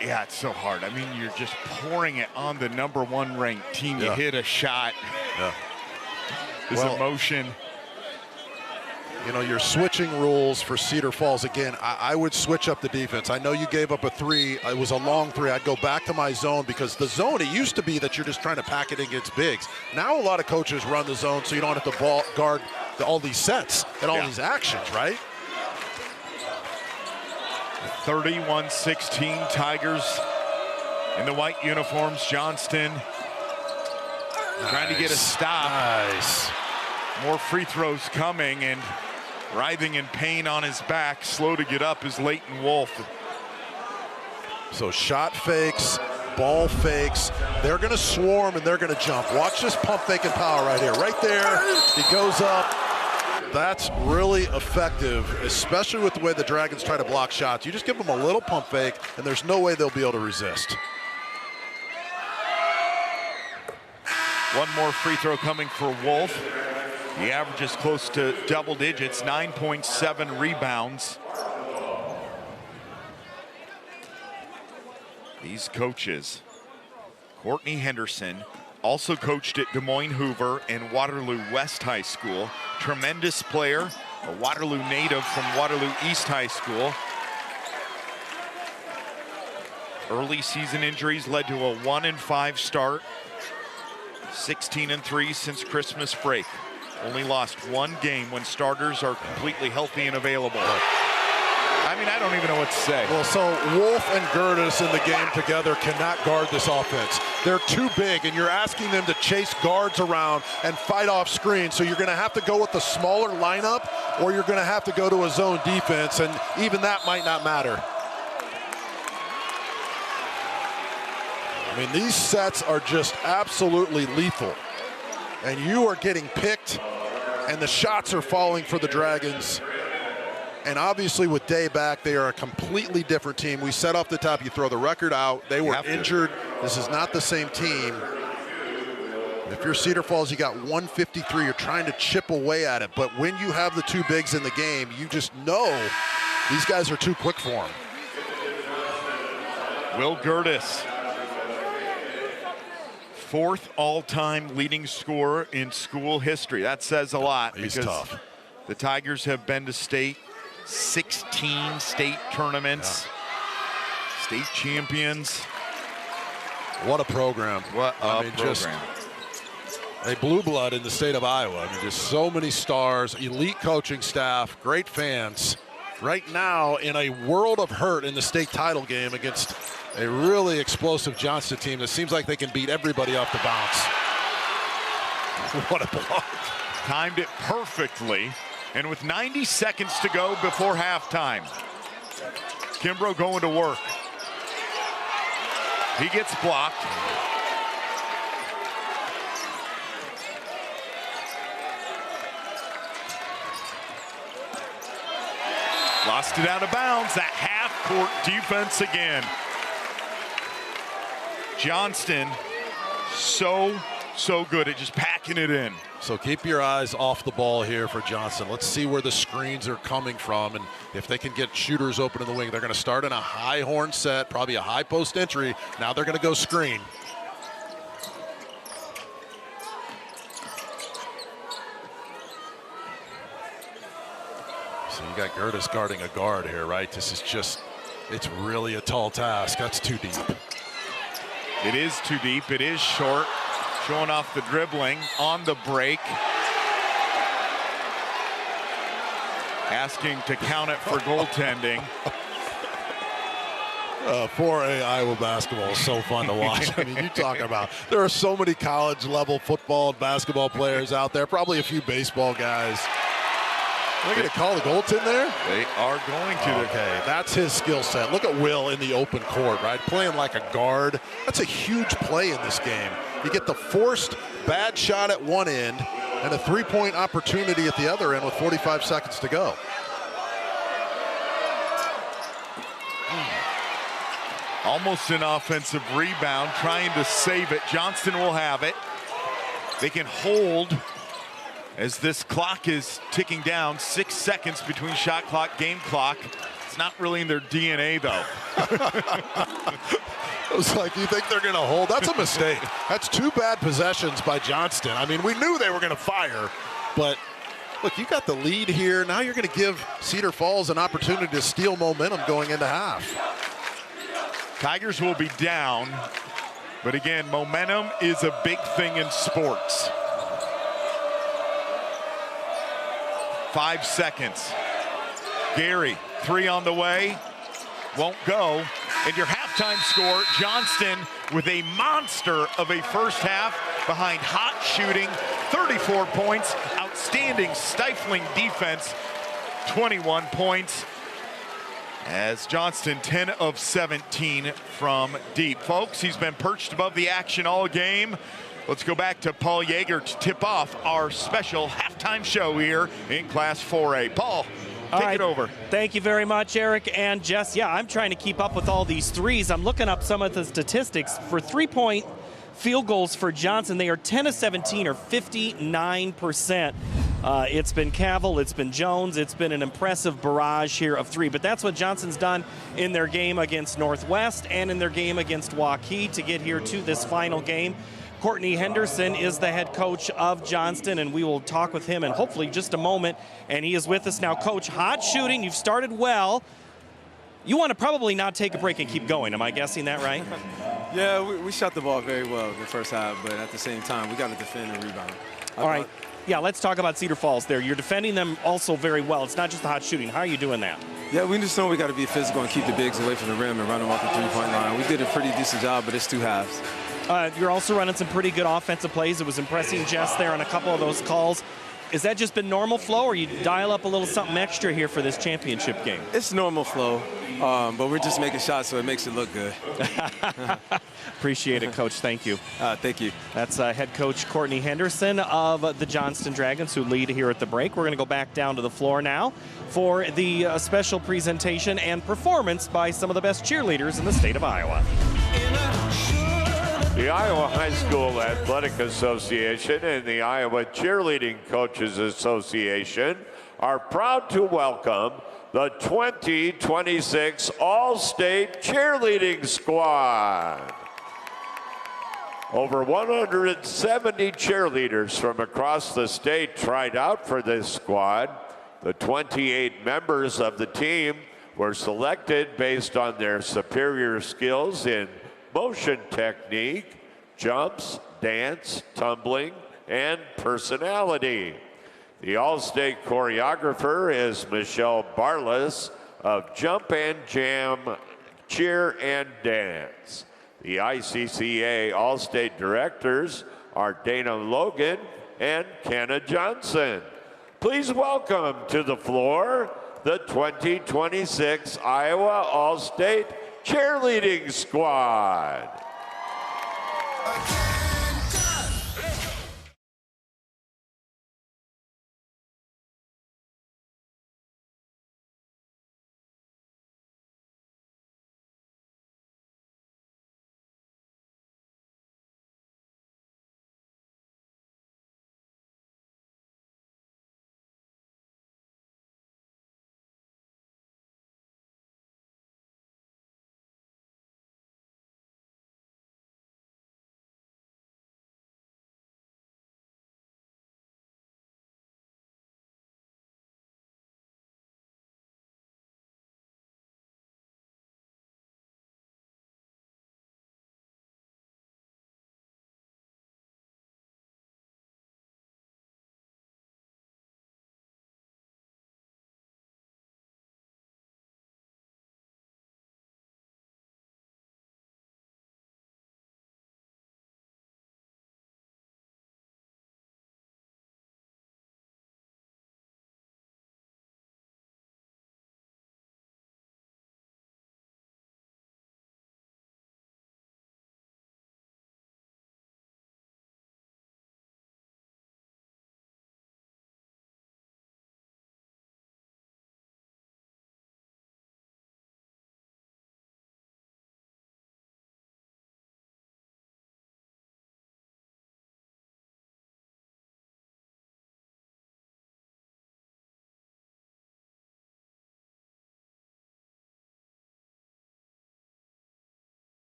Speaker 5: Yeah, it's so hard. I mean, you're just pouring it on the #1 ranked team to hit a shot.
Speaker 6: Yeah.
Speaker 5: This emotion.
Speaker 6: You know, you're switching rules for Cedar Falls again. I would switch up the defense. I know you gave up a 3. It was a long 3. I'd go back to my zone, because the zone, it used to be that you're just trying to pack it against bigs. Now a lot of coaches run the zone so you don't have to guard all these sets and all these actions, right?
Speaker 5: 31-16 Tigers in the white uniforms. Johnston trying to get a stop.
Speaker 6: Nice.
Speaker 5: More free throws coming, and writhing in pain on his back, slow to get up, is Leighton Wolf.
Speaker 6: So shot fakes, ball fakes. They're going to swarm and they're going to jump. Watch this pump faking power right here. Right there, he goes up. That's really effective, especially with the way the Dragons try to block shots. You just give them a little pump fake, and there's no way they'll be able to resist.
Speaker 5: One more free throw coming for Wolf. He averages close to double digits, 9.7 rebounds. These coaches, Courtney Henderson, also coached at Des Moines Hoover and Waterloo West High School. Tremendous player, a Waterloo native from Waterloo East High School. Early season injuries led to a 1-5 start. 16-3 since Christmas break. Only lost 1 game when starters are completely healthy and available. I mean, I don't even know what to say.
Speaker 6: Well, so Wolf and Gertis in the game together cannot guard this offense. They're too big, and you're asking them to chase guards around and fight off screens. So you're going to have to go with the smaller lineup, or you're going to have to go to a zone defense, and even that might not matter. I mean, these sets are just absolutely lethal. And you are getting picked, and the shots are falling for the Dragons. And obviously with Day back, they are a completely different team. We said off the top, you throw the record out. They were injured. This is not the same team. If you're Cedar Falls, you got 153. You're trying to chip away at it. But when you have the 2 bigs in the game, you just know these guys are too quick for them.
Speaker 5: Will Gertis, 4th all-time leading scorer in school history. That says a lot.
Speaker 6: He's
Speaker 5: because
Speaker 6: tough.
Speaker 5: The Tigers have been to state 16 state tournaments, state champions.
Speaker 6: What a program.
Speaker 5: What a program.
Speaker 6: Just a blue blood in the state of Iowa. I mean, just so many stars, elite coaching staff, great fans. Right now in a world of hurt in the state title game against a really explosive Johnston team that seems like they can beat everybody off the bounce. What a block.
Speaker 5: Timed it perfectly, and with 90 seconds to go before halftime, Kimbrough going to work. He gets blocked. Lost it out of bounds. That half-court defense again. Johnston, so good at just packing it in.
Speaker 6: So keep your eyes off the ball here for Johnston. Let's see where the screens are coming from, and if they can get shooters open in the wing. They're going to start in a high horn set, probably a high post entry. Now they're going to go screen. So you got Gertis guarding a guard here, right? This is just, it's really a tall task. That's too deep.
Speaker 5: It is too deep. It is short. Showing off the dribbling on the break. Asking to count it for goaltending.
Speaker 6: 4A Iowa basketball is so fun to watch. I mean, you talk about, there are so many college level football and basketball players out there, probably a few baseball guys. They're going to call the goaltend there?
Speaker 5: They are going to.
Speaker 6: Okay, that's his skill set. Look at Will in the open court, right? Playing like a guard. That's a huge play in this game. You get the forced bad shot at one end and a three-point opportunity at the other end with 45 seconds to go.
Speaker 5: Almost an offensive rebound, trying to save it. Johnston will have it. They can hold as this clock is ticking down. 6 seconds between shot clock, game clock. It's not really in their DNA, though.
Speaker 6: It was like, you think they're going to hold? That's a mistake. That's 2 bad possessions by Johnston. I mean, we knew they were going to fire, but look, you got the lead here. Now you're going to give Cedar Falls an opportunity to steal momentum going into half.
Speaker 5: Tigers will be down, but again, momentum is a big thing in sports. 5 seconds. Gary, 3 on the way. Won't go. And your halftime score, Johnston with a monster of a first half behind hot shooting, 34 points, outstanding stifling defense, 21 points. As Johnston 10 of 17 from deep. Folks, he's been perched above the action all game. Let's go back to Paul Yeager to tip off our special halftime show here in Class 4A. Paul, take it over.
Speaker 1: Thank you very much, Eric and Jess. Yeah, I'm trying to keep up with all these threes. I'm looking up some of the statistics for three-point field goals for Johnston. They are 10 of 17, or 59%. It's been Cavill, it's been Jones, it's been an impressive barrage here of 3. But that's what Johnston's done in their game against Northwest and in their game against Waukee to get here to this final game. Courtney Henderson is the head coach of Johnston, and we will talk with him in hopefully just a moment. And he is with us now. Coach, hot shooting, you've started well. You want to probably not take a break and keep going. Am I guessing that right?
Speaker 10: Yeah, we shot the ball very well in the first half, but at the same time, we got to defend and rebound.
Speaker 1: All right. Yeah, let's talk about Cedar Falls there. You're defending them also very well. It's not just the hot shooting. How are you doing that?
Speaker 10: Yeah, we just know we got to be physical and keep the bigs away from the rim and run them off the three-point line. We did a pretty decent job, but it's 2 halves.
Speaker 1: You're also running some pretty good offensive plays. It was impressing Jess there on a couple of those calls. Is that just been normal flow, or you dial up a little something extra here for this championship game?
Speaker 10: It's normal flow, but we're just making shots, so it makes it look good.
Speaker 1: Appreciate it, Coach. Thank you.
Speaker 10: Thank you.
Speaker 1: That's head coach Courtney Henderson of the Johnston Dragons, who lead here at the break. We're going to go back down to the floor now for the special presentation and performance by some of the best cheerleaders in the state of Iowa.
Speaker 7: The Iowa High School Athletic Association and the Iowa Cheerleading Coaches Association are proud to welcome the 2026 All-State Cheerleading Squad. Over 170 cheerleaders from across the state tried out for this squad, The 28 members of the team were selected based on their superior skills in motion technique, jumps, dance, tumbling, and personality. The All-State choreographer is Michelle Barlas of Jump and Jam, Cheer and Dance. The IHSAA All-State directors are Dana Logan and Kenna Johnson. Please welcome to the floor the 2026 Iowa All-State Cheerleading Squad.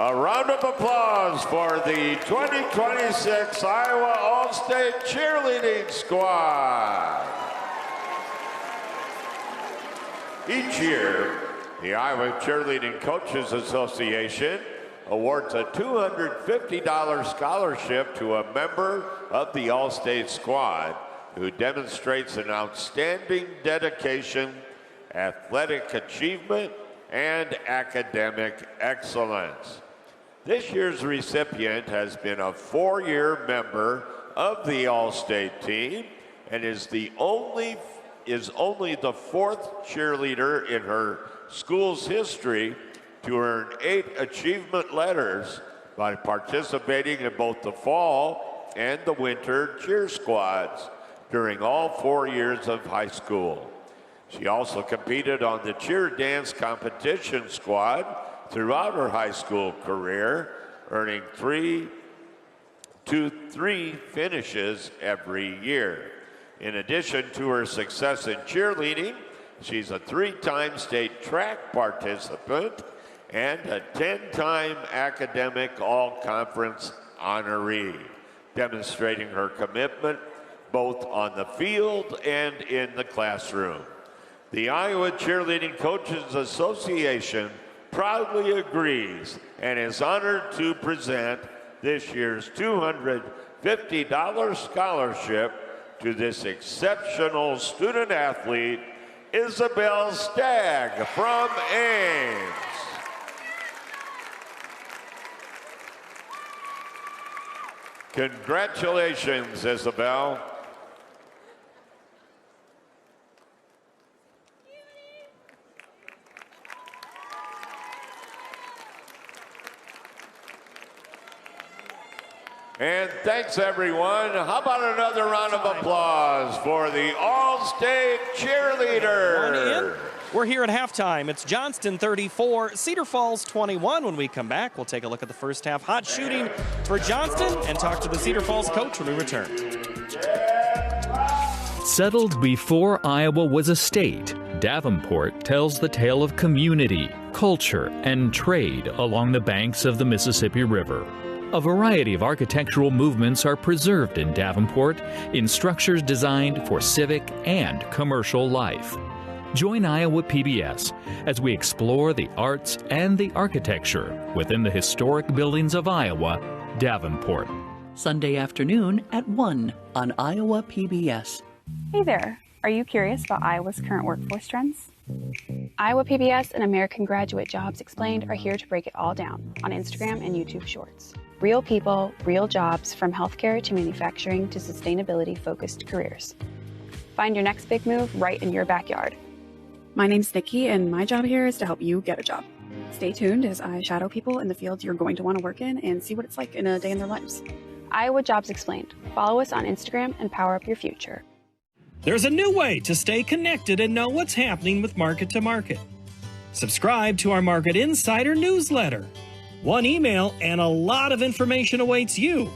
Speaker 7: A round of applause for the 2026 Iowa All-State Cheerleading Squad. Each year, the Iowa Cheerleading Coaches Association awards a $250 scholarship to a member of the All-State squad who demonstrates an outstanding dedication athletic achievement, and academic excellence. This year's recipient has been a 4-year member of the All-State team and is only the 4th cheerleader in her school's history to earn 8 achievement letters by participating in both the fall and the winter cheer squads during all 4 years of high school. She also competed on the cheer dance competition squad throughout her high school career, earning 3 finishes every year. In addition to her success in cheerleading, she's a 3-time state track participant and a 10-time academic all-conference honoree, demonstrating her commitment both on the field and in the classroom. The Iowa Cheerleading Coaches Association proudly agrees and is honored to present this year's $250 scholarship to this exceptional student athlete, Isabel Stagg from Ames. Congratulations, Isabel. And thanks, everyone. How about another round of applause for the All-State cheerleader?
Speaker 1: We're here at halftime. It's Johnston 34, Cedar Falls 21. When we come back, we'll take a look at the first half hot shooting for Johnston and talk to the Cedar Falls coach when we return.
Speaker 11: Settled before Iowa was a state, Davenport tells the tale of community, culture, and trade along the banks of the Mississippi River. A variety of architectural movements are preserved in Davenport in structures designed for civic and commercial life. Join Iowa PBS as we explore the arts and the architecture within the historic buildings of Iowa, Davenport.
Speaker 12: Sunday afternoon at 1 on Iowa PBS.
Speaker 13: Hey there, are you curious about Iowa's current workforce trends? Iowa PBS and American Graduate Jobs Explained are here to break it all down on Instagram and YouTube Shorts. Real people, real jobs, from healthcare to manufacturing to sustainability-focused careers. Find your next big move right in your backyard.
Speaker 14: My name's Nikki, and my job here is to help you get a job. Stay tuned as I shadow people in the fields you're going to want to work in and see what it's like in a day in their lives.
Speaker 13: Iowa Jobs Explained. Follow us on Instagram and power up your future.
Speaker 1: There's a new way to stay connected and know what's happening with Market to Market. Subscribe to our Market Insider newsletter. One email and a lot of information awaits you.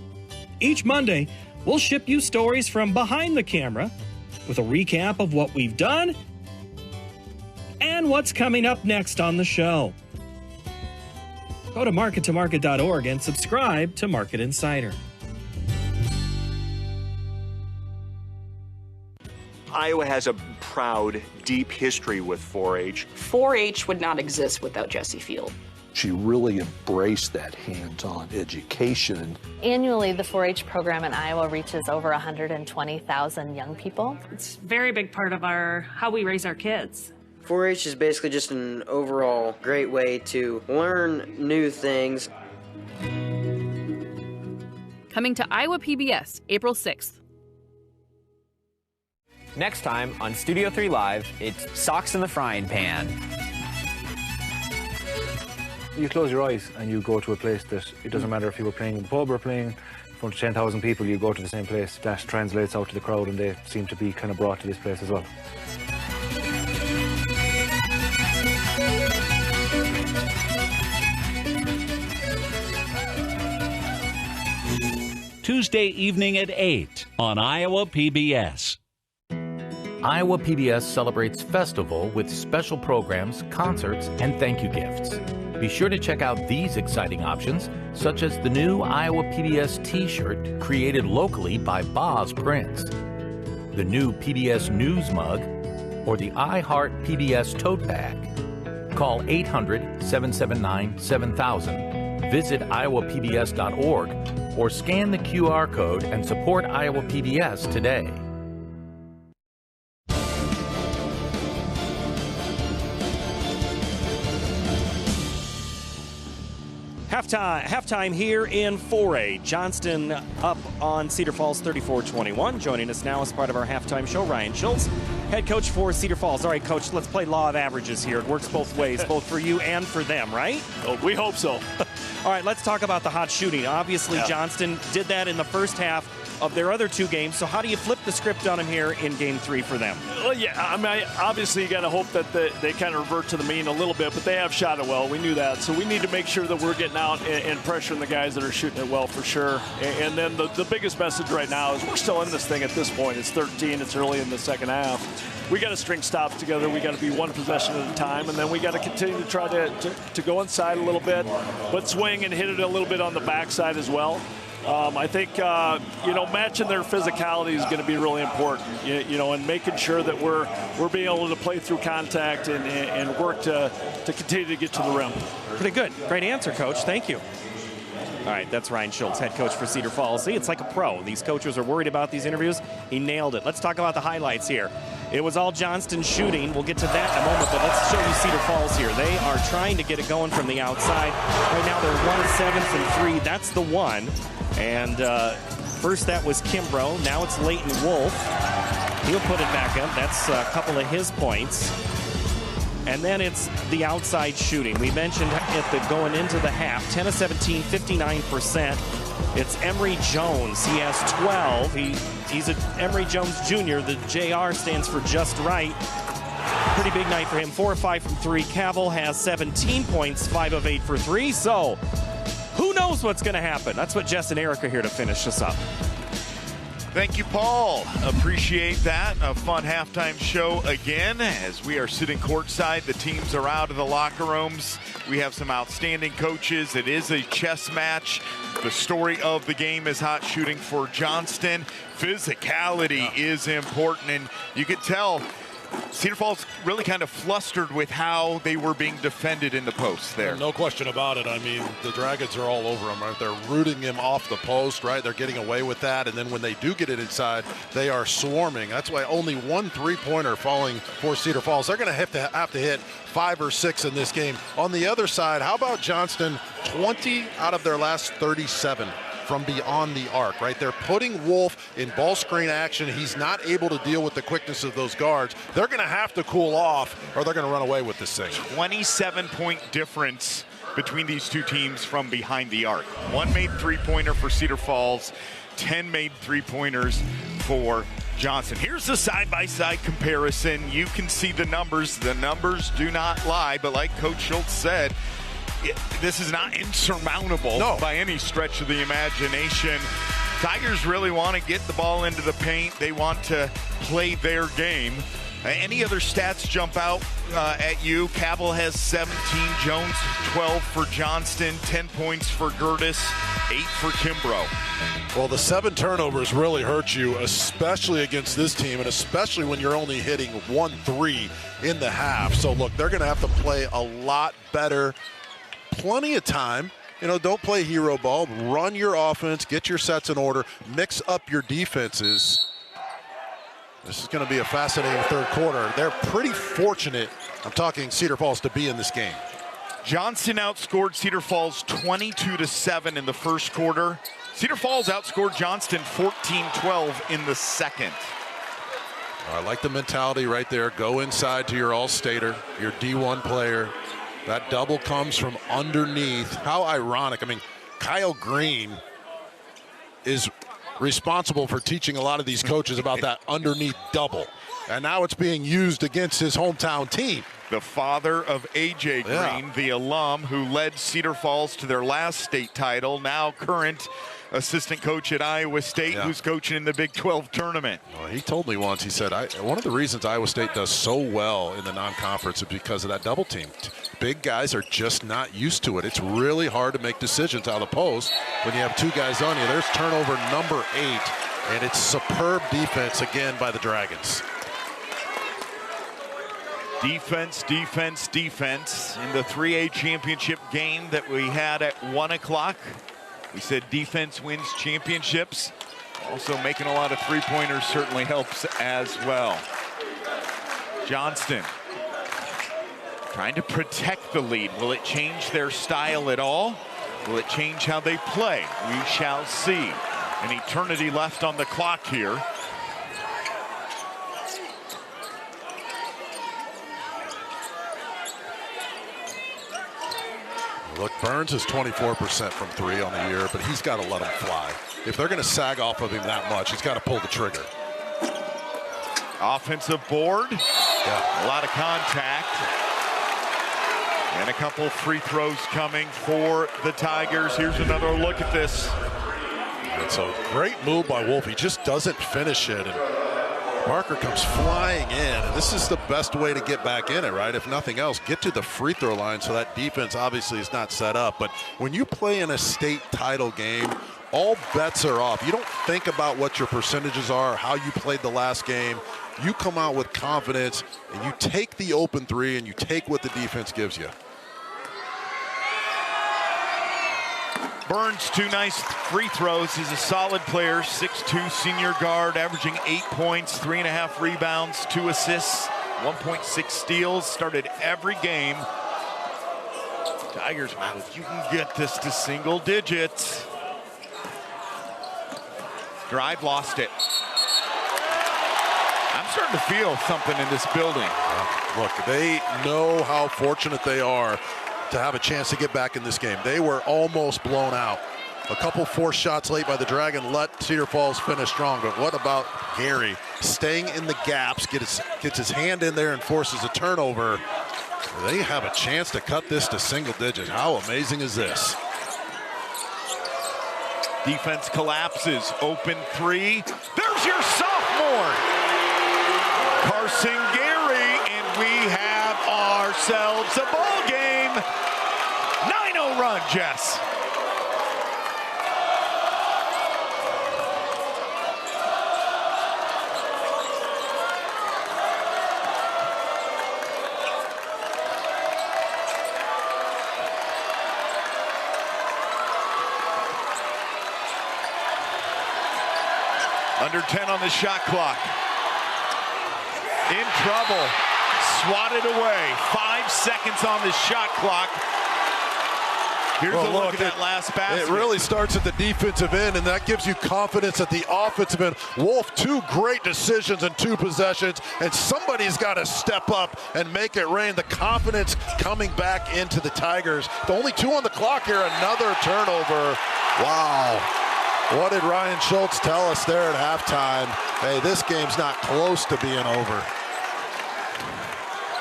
Speaker 1: Each Monday, we'll ship you stories from behind the camera with a recap of what we've done and what's coming up next on the show. Go to markettomarket.org and subscribe to Market Insider.
Speaker 15: Iowa has a proud, deep history with 4-H.
Speaker 16: 4-H would not exist without Jessie Field.
Speaker 17: She really embraced that hands-on education.
Speaker 18: Annually, the 4-H program in Iowa reaches over 120,000 young people.
Speaker 19: It's a very big part of how we raise our kids.
Speaker 20: 4-H is basically just an overall great way to learn new things.
Speaker 21: Coming to Iowa PBS, April 6th.
Speaker 22: Next time on Studio 3 Live, it's Socks in the Frying Pan.
Speaker 23: You close your eyes and you go to a place that it doesn't matter if you were playing in the pub or playing in front of 10,000 people, you go to the same place. That translates out to the crowd and they seem to be kind of brought to this place as well.
Speaker 24: Tuesday evening at 8 on Iowa PBS.
Speaker 25: Iowa PBS celebrates festival with special programs, concerts, and thank you gifts. Be sure to check out these exciting options, such as the new Iowa PBS t-shirt created locally by Boz Prince, the new PBS News mug, or the iHeart PBS tote bag. Call 800-779-7000, visit iowapbs.org, or scan the QR code and support Iowa PBS today.
Speaker 2: Halftime here in 4A. Johnston up on Cedar Falls 34-21. Joining us now as part of our halftime show, Ryan Schultz, head coach for Cedar Falls. All right, Coach, let's play law of averages here. It works both ways, both for you and for them, right?
Speaker 3: Oh, we hope so.
Speaker 2: All right, let's talk about the hot shooting. Obviously, Johnston did that in the first half of their other two games. So how do you flip the script on them here in Game 3 for them?
Speaker 3: Well, yeah, I mean, obviously you got to hope that they kind of revert to the mean a little bit, but they have shot it well. We knew that. So we need to make sure that we're getting out and pressuring the guys that are shooting it well for sure. And then the biggest message right now is we're still in this thing at this point. It's 13. It's early in the second half. We got to string stops together. We got to be one possession at a time, and then we got to continue to try to go inside a little bit, but swing and hit it a little bit on the backside as well. I think, matching their physicality is going to be really important, and making sure that we're being able to play through contact and work to continue to get to the rim.
Speaker 2: Pretty good. Great answer, Coach. Thank you. All right, that's Ryan Schultz, head coach for Cedar Falls. See, it's like a pro. These coaches are worried about these interviews. He nailed it. Let's talk about the highlights here. It was all Johnston shooting. We'll get to that in a moment, but let's show you Cedar Falls here. They are trying to get it going from the outside. Right now they're 1 of 7 from 3. That's the one. And first that was Kimbrough. Now it's Leighton Wolf. He'll put it back up. That's a couple of his points. And then it's the outside shooting. We mentioned it going into the half. 10 of 17, 59%. It's Emery Jones. He has 12. He's an Emery Jones Jr. The JR stands for just right. Pretty big night for him. 4 of 5 from 3. Cavill has 17 points, 5 of 8 for 3. So who knows what's going to happen? That's what Jess and Eric are here to finish us up.
Speaker 5: Thank you, Paul. Appreciate that. A fun halftime show again as we are sitting courtside. The teams are out of the locker rooms. We have some outstanding coaches. It is a chess match. The story of the game is hot shooting for Johnston. Physicality is important, and you could tell Cedar Falls really kind of flustered with how they were being defended in the post there.
Speaker 6: No question about it. I mean, the Dragons are all over him, right? They're rooting him off the post, right? They're getting away with that. And then when they do get it inside, they are swarming. That's why only 1 3-pointer falling for Cedar Falls. They're going to have to hit 5 or 6 in this game. On the other side, how about Johnston? 20 out of their last 37. From beyond the arc, right? They're putting Wolf in ball screen action. He's not able to deal with the quickness of those guards. They're going to have to cool off or they're going to run away with this thing.
Speaker 5: 27-point difference between these two teams from behind the arc. 1 made three-pointer for Cedar Falls, 10 made three-pointers for Johnston. Here's the side-by-side comparison. You can see the numbers. The numbers do not lie, but like Coach Schultz said, this is not insurmountable by any stretch of the imagination. Tigers really want to get the ball into the paint. They want to play their game. Any other stats jump out at you? Cavill has 17, Jones 12 for Johnston, 10 points for Gertis, 8 for Kimbrough.
Speaker 6: Well, the 7 turnovers really hurt you, especially against this team, and especially when you're only hitting 1-3 in the half. So, look, they're going to have to play a lot better. Plenty of time. Don't play hero ball. Run your offense, get your sets in order, mix up your defenses. This is going to be a fascinating third quarter. They're pretty fortunate, I'm talking Cedar Falls, to be in this game.
Speaker 5: Johnston outscored Cedar Falls 22-7 in the first quarter. Cedar Falls outscored Johnston 14-12 in the second.
Speaker 6: I like the mentality right there. Go inside to your all-stater, your D1 player. That double comes from underneath. How ironic. I mean, Kyle Green is responsible for teaching a lot of these coaches about that underneath double. And now it's being used against his hometown team.
Speaker 5: The father of A.J. Green, the alum who led Cedar Falls to their last state title, now current assistant coach at Iowa State, who's coaching in the Big 12 tournament.
Speaker 6: Well, he told me once, he said, one of the reasons Iowa State does so well in the non-conference is because of that double team. Big guys are just not used to it. It's really hard to make decisions out of the post when you have 2 guys on you. There's turnover number 8, and it's superb defense again by the Dragons.
Speaker 5: Defense, defense, defense. In the 3A championship game that we had at 1 o'clock, we said defense wins championships. Also making a lot of three-pointers certainly helps as well. Johnston trying to protect the lead. Will it change their style at all? Will it change how they play? We shall see. An eternity left on the clock here.
Speaker 6: Look, Burns is 24% from 3 on the year, but he's got to let him fly. If they're going to sag off of him that much, he's got to pull the trigger.
Speaker 5: Offensive board. Yeah. A lot of contact. And a couple free throws coming for the Tigers. Here's another look at this.
Speaker 6: It's a great move by Wolf. He just doesn't finish it. And Parker comes flying in. And this is the best way to get back in it, right? If nothing else, get to the free throw line so that defense obviously is not set up. But when you play in a state title game, all bets are off. You don't think about what your percentages are, how you played the last game. You come out with confidence, and you take the open three, and you take what the defense gives you.
Speaker 5: Burns, 2 nice free throws. He's a solid player, 6'2" senior guard, averaging 8 points, 3.5 rebounds, 2 assists, 1.6 steals. Started every game. Tigers, man, if you can get this to single digits. Drive, lost it. I'm starting to feel something in this building.
Speaker 6: Look, they know how fortunate they are to have a chance to get back in this game. They were almost blown out. A couple forced shots late by the Dragon let Cedar Falls finish strong, but what about Gary staying in the gaps, gets his hand in there and forces a turnover? They have a chance to cut this to single digits. How amazing is this?
Speaker 5: Defense collapses, open 3. There's your sophomore, Carson Gary, and we have ourselves a ball game. 9-0 run, Jess. Under 10 on the shot clock. In trouble. Swatted away. 5 seconds on the shot clock. Here's a look at that last basket.
Speaker 6: It really starts at the defensive end, and that gives you confidence at the offensive end. Wolf, 2 great decisions in 2 possessions, and somebody's got to step up and make it rain. The confidence coming back into the Tigers. The only 2 on the clock here, another turnover. Wow. What did Ryan Schultz tell us there at halftime? Hey, this game's not close to being over.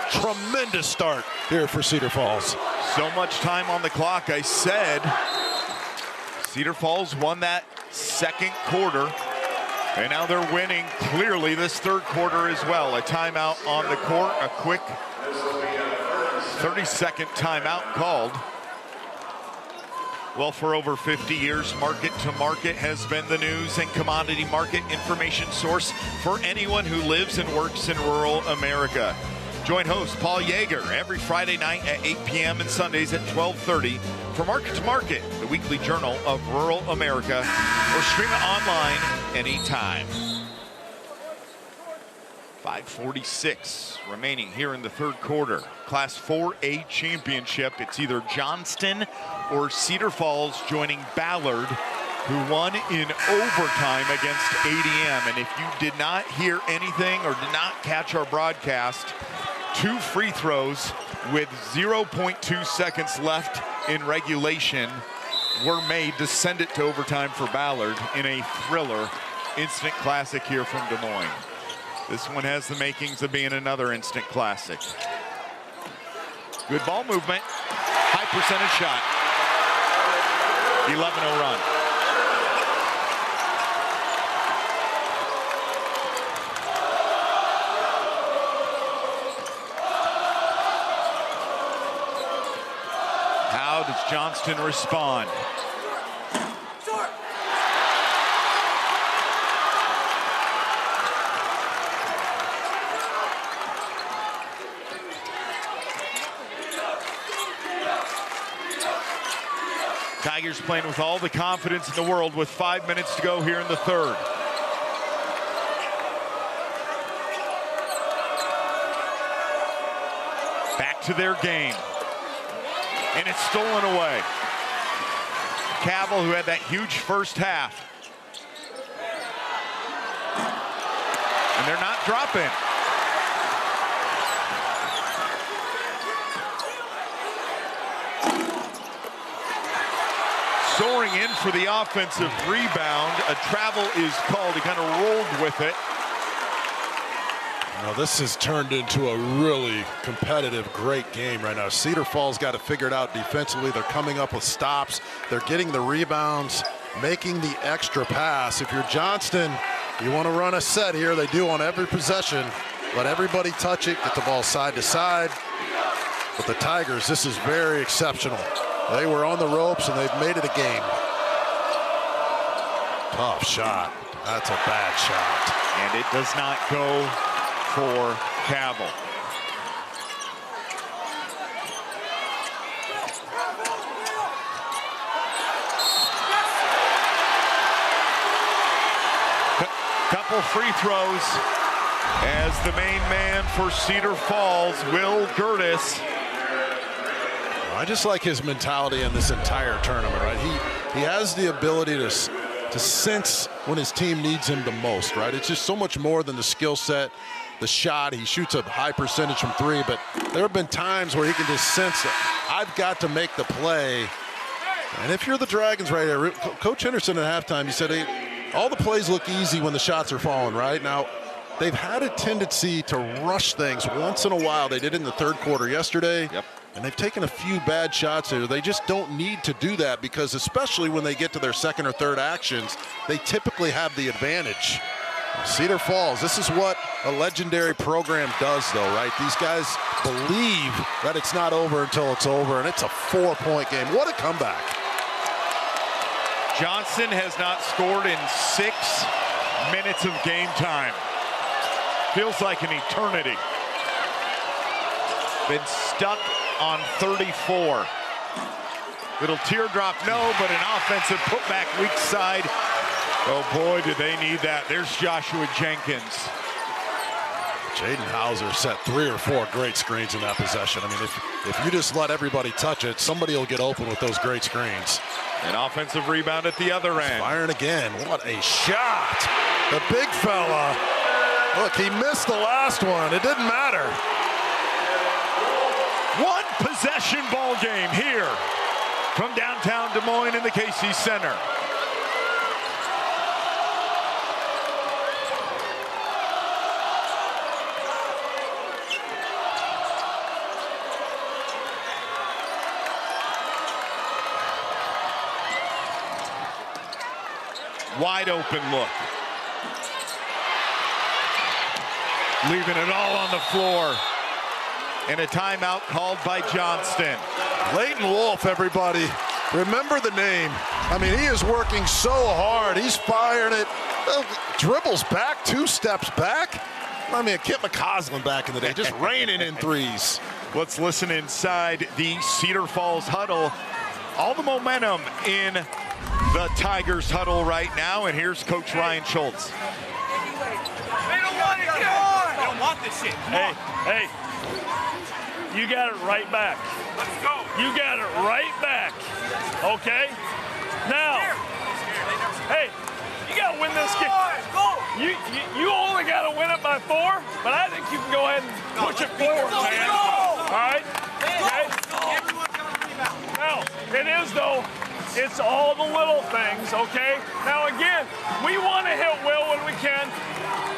Speaker 6: Tremendous start here for Cedar Falls.
Speaker 5: So much time on the clock. I said Cedar Falls won that second quarter, and now they're winning clearly this third quarter as well. A timeout on the court, a quick 30-second timeout called. Well, for over 50 years, Market to Market has been the news and commodity market information source for anyone who lives and works in rural America. Join host Paul Yeager every Friday night at 8 p.m. and Sundays at 12:30 for Market to Market, the weekly journal of rural America, or stream it online anytime. 5:46 remaining here in the third quarter. Class 4A championship. It's either Johnston or Cedar Falls joining Ballard, who won in overtime against ADM. And if you did not hear anything or did not catch our broadcast, 2 free throws with 0.2 seconds left in regulation were made to send it to overtime for Ballard in a thriller instant classic here from Des Moines. This one has the makings of being another instant classic. Good ball movement, high percentage shot. 11-0 run. How does Johnston respond? Tigers playing with all the confidence in the world with 5 minutes to go here in the third. Back to their game. And it's stolen away. Cavill, who had that huge first half. And they're not dropping. Soaring in for the offensive rebound. A travel is called. He kind of rolled with it.
Speaker 6: Well, this has turned into a really competitive, great game right now. Cedar Falls got it figured out defensively. They're coming up with stops. They're getting the rebounds, making the extra pass. If you're Johnston, you want to run a set here. They do on every possession. Let everybody touch it, get the ball side to side. But the Tigers, this is very exceptional. They were on the ropes, and they've made it a game. Tough shot. That's a bad shot.
Speaker 5: And it does not go for Cavill. Couple free throws as the main man for Cedar Falls, Will Gertis.
Speaker 6: I just like his mentality in this entire tournament, right? He has the ability to sense when his team needs him the most, right? It's just so much more than the skill set, the shot. He shoots a high percentage from three, but there have been times where he can just sense that I've got to make the play. And if you're the Dragons right here, Coach Henderson at halftime, he said, hey, all the plays look easy when the shots are falling, right? Now, they've had a tendency to rush things once in a while. They did in the third quarter yesterday.
Speaker 5: Yep.
Speaker 6: And they've taken a few bad shots here. They just don't need to do that because especially when they get to their second or third actions, they typically have the advantage. Cedar Falls, this is what a legendary program does though, right? These guys believe that it's not over until it's over, and it's a 4-point game. What a comeback.
Speaker 5: Johnston has not scored in 6 minutes of game time. Feels like an eternity. Been stuck on 34. Little teardrop, no, but an offensive putback weak side. Oh boy, do they need that. There's Joshua Jenkins.
Speaker 6: Jaden Hauser set 3 or 4 great screens in that possession. I mean, if you just let everybody touch it, somebody will get open with those great screens.
Speaker 5: An offensive rebound at the other end.
Speaker 6: Firing again. What a shot. The big fella. Look, he missed the last one. It didn't matter.
Speaker 5: One possession ball game here from downtown Des Moines in the Casey Center. Wide open look. Leaving it all on the floor. And a timeout called by Johnston.
Speaker 6: Leighton Wolf, everybody. Remember the name. I mean, he is working so hard. He's firing it. Dribbles back, 2 steps back. I mean, Kip McCausland back in the day, just raining in threes.
Speaker 5: Let's listen inside the Cedar Falls huddle. All the momentum in the Tigers huddle right now. And here's Coach Ryan Schultz.
Speaker 4: They don't want it. Get on. They don't want this shit.
Speaker 3: Hey. You got it right back.
Speaker 4: Let's go.
Speaker 3: You got it right back. Okay? Now, hey, you got to win this game.
Speaker 4: Go.
Speaker 3: You only got to win it by 4, but I think you can go ahead and push it forward, man. All right? Okay?
Speaker 4: Everyone's going to rebound.
Speaker 3: Now, it is, though, it's all the little things, okay? Now, again, we want to hit Will when we can,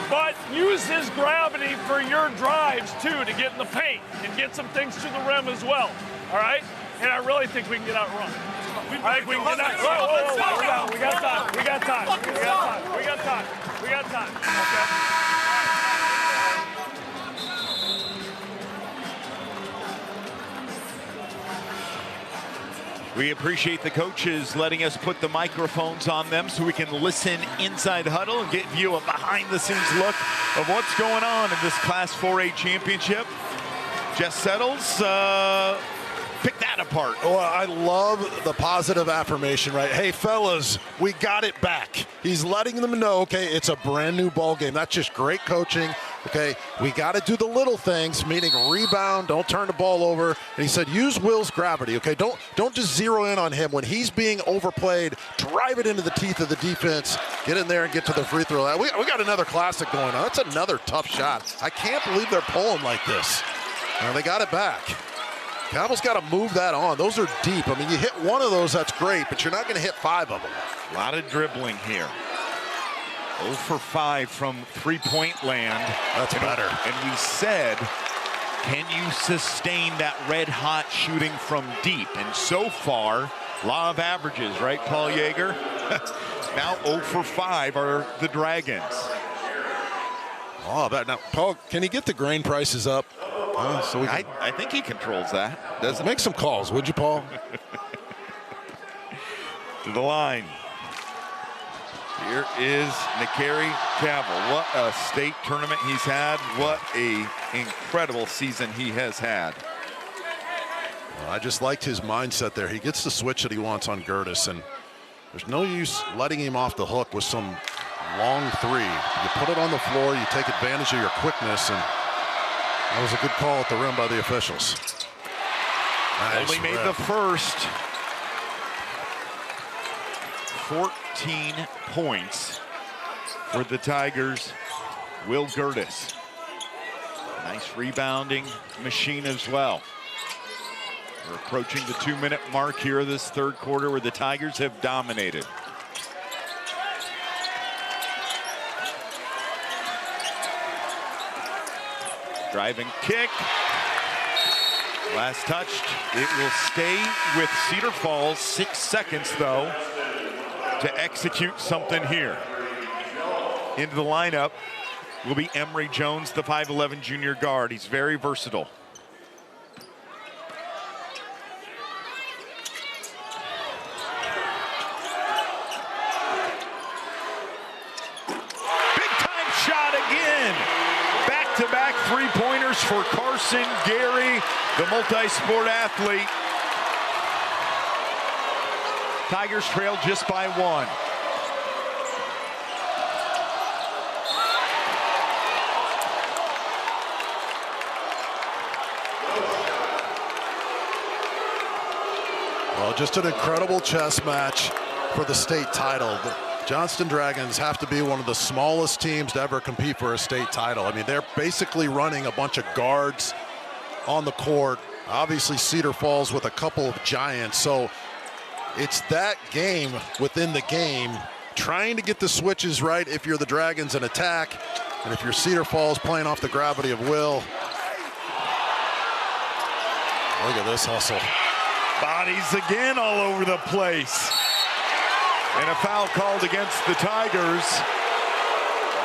Speaker 3: but use his gravity for your drives, too, to get in the paint and get some things to the rim as well, all right? And I really think we can get out and run. I think we can get out. Whoa. We got time. Okay.
Speaker 5: We appreciate the coaches letting us put the microphones on them so we can listen inside the huddle and get you a behind-the-scenes look of what's going on in this Class 4A championship. Jess Settles, pick that apart.
Speaker 6: Well, I love the positive affirmation, right? Hey, fellas, we got it back. He's letting them know, okay, it's a brand new ball game. That's just great coaching. Okay, we got to do the little things, meaning rebound, don't turn the ball over. And he said, use Will's gravity. Okay, don't just zero in on him when he's being overplayed. Drive it into the teeth of the defense. Get in there and get to the free throw line. We got another classic going on. That's another tough shot. I can't believe they're pulling like this. They got it back. Campbell's got to move that on. Those are deep. I mean, you hit one of those, that's great, but you're not going to hit 5 of them.
Speaker 5: A lot of dribbling here. 0 for 5 from three-point land.
Speaker 6: That's better.
Speaker 5: And we said, can you sustain that red-hot shooting from deep? And so far, law of averages, right, Paul Yeager? Now 0 for 5 are the Dragons.
Speaker 6: Oh, now, Paul, can you get the grain prices up? So we can...
Speaker 5: I think he controls that. Doesn't
Speaker 6: make some calls, would you, Paul?
Speaker 5: To the line. Here is Nakari Cavill. What a state tournament he's had. What a incredible season he has had.
Speaker 6: Well, I just liked his mindset there. He gets the switch that he wants on Gertis, and there's no use letting him off the hook with some long three. You put it on the floor, you take advantage of your quickness, and that was a good call at the rim by the officials. Nice
Speaker 5: Only made the first. 14 points for the Tigers. Will Gertis. Nice rebounding machine as well. We're approaching the 2-minute mark here this third quarter where the Tigers have dominated. Driving kick. Last touched. It will stay with Cedar Falls. 6 seconds though to execute something here. Into the lineup will be Emory Jones, the 5'11" junior guard. He's very versatile. Big time shot again. Back-to-back three-pointers for Carson Gary, the multi-sport athlete. Tigers trail just by 1.
Speaker 6: Well, just an incredible chess match for the state title. The Johnston Dragons have to be one of the smallest teams to ever compete for a state title. I mean, they're basically running a bunch of guards on the court. Obviously, Cedar Falls with a couple of giants. So it's that game within the game, trying to get the switches right if you're the Dragons and attack, and if you're Cedar Falls playing off the gravity of Will. Look at this hustle.
Speaker 5: Bodies again all over the place. And a foul called against the Tigers.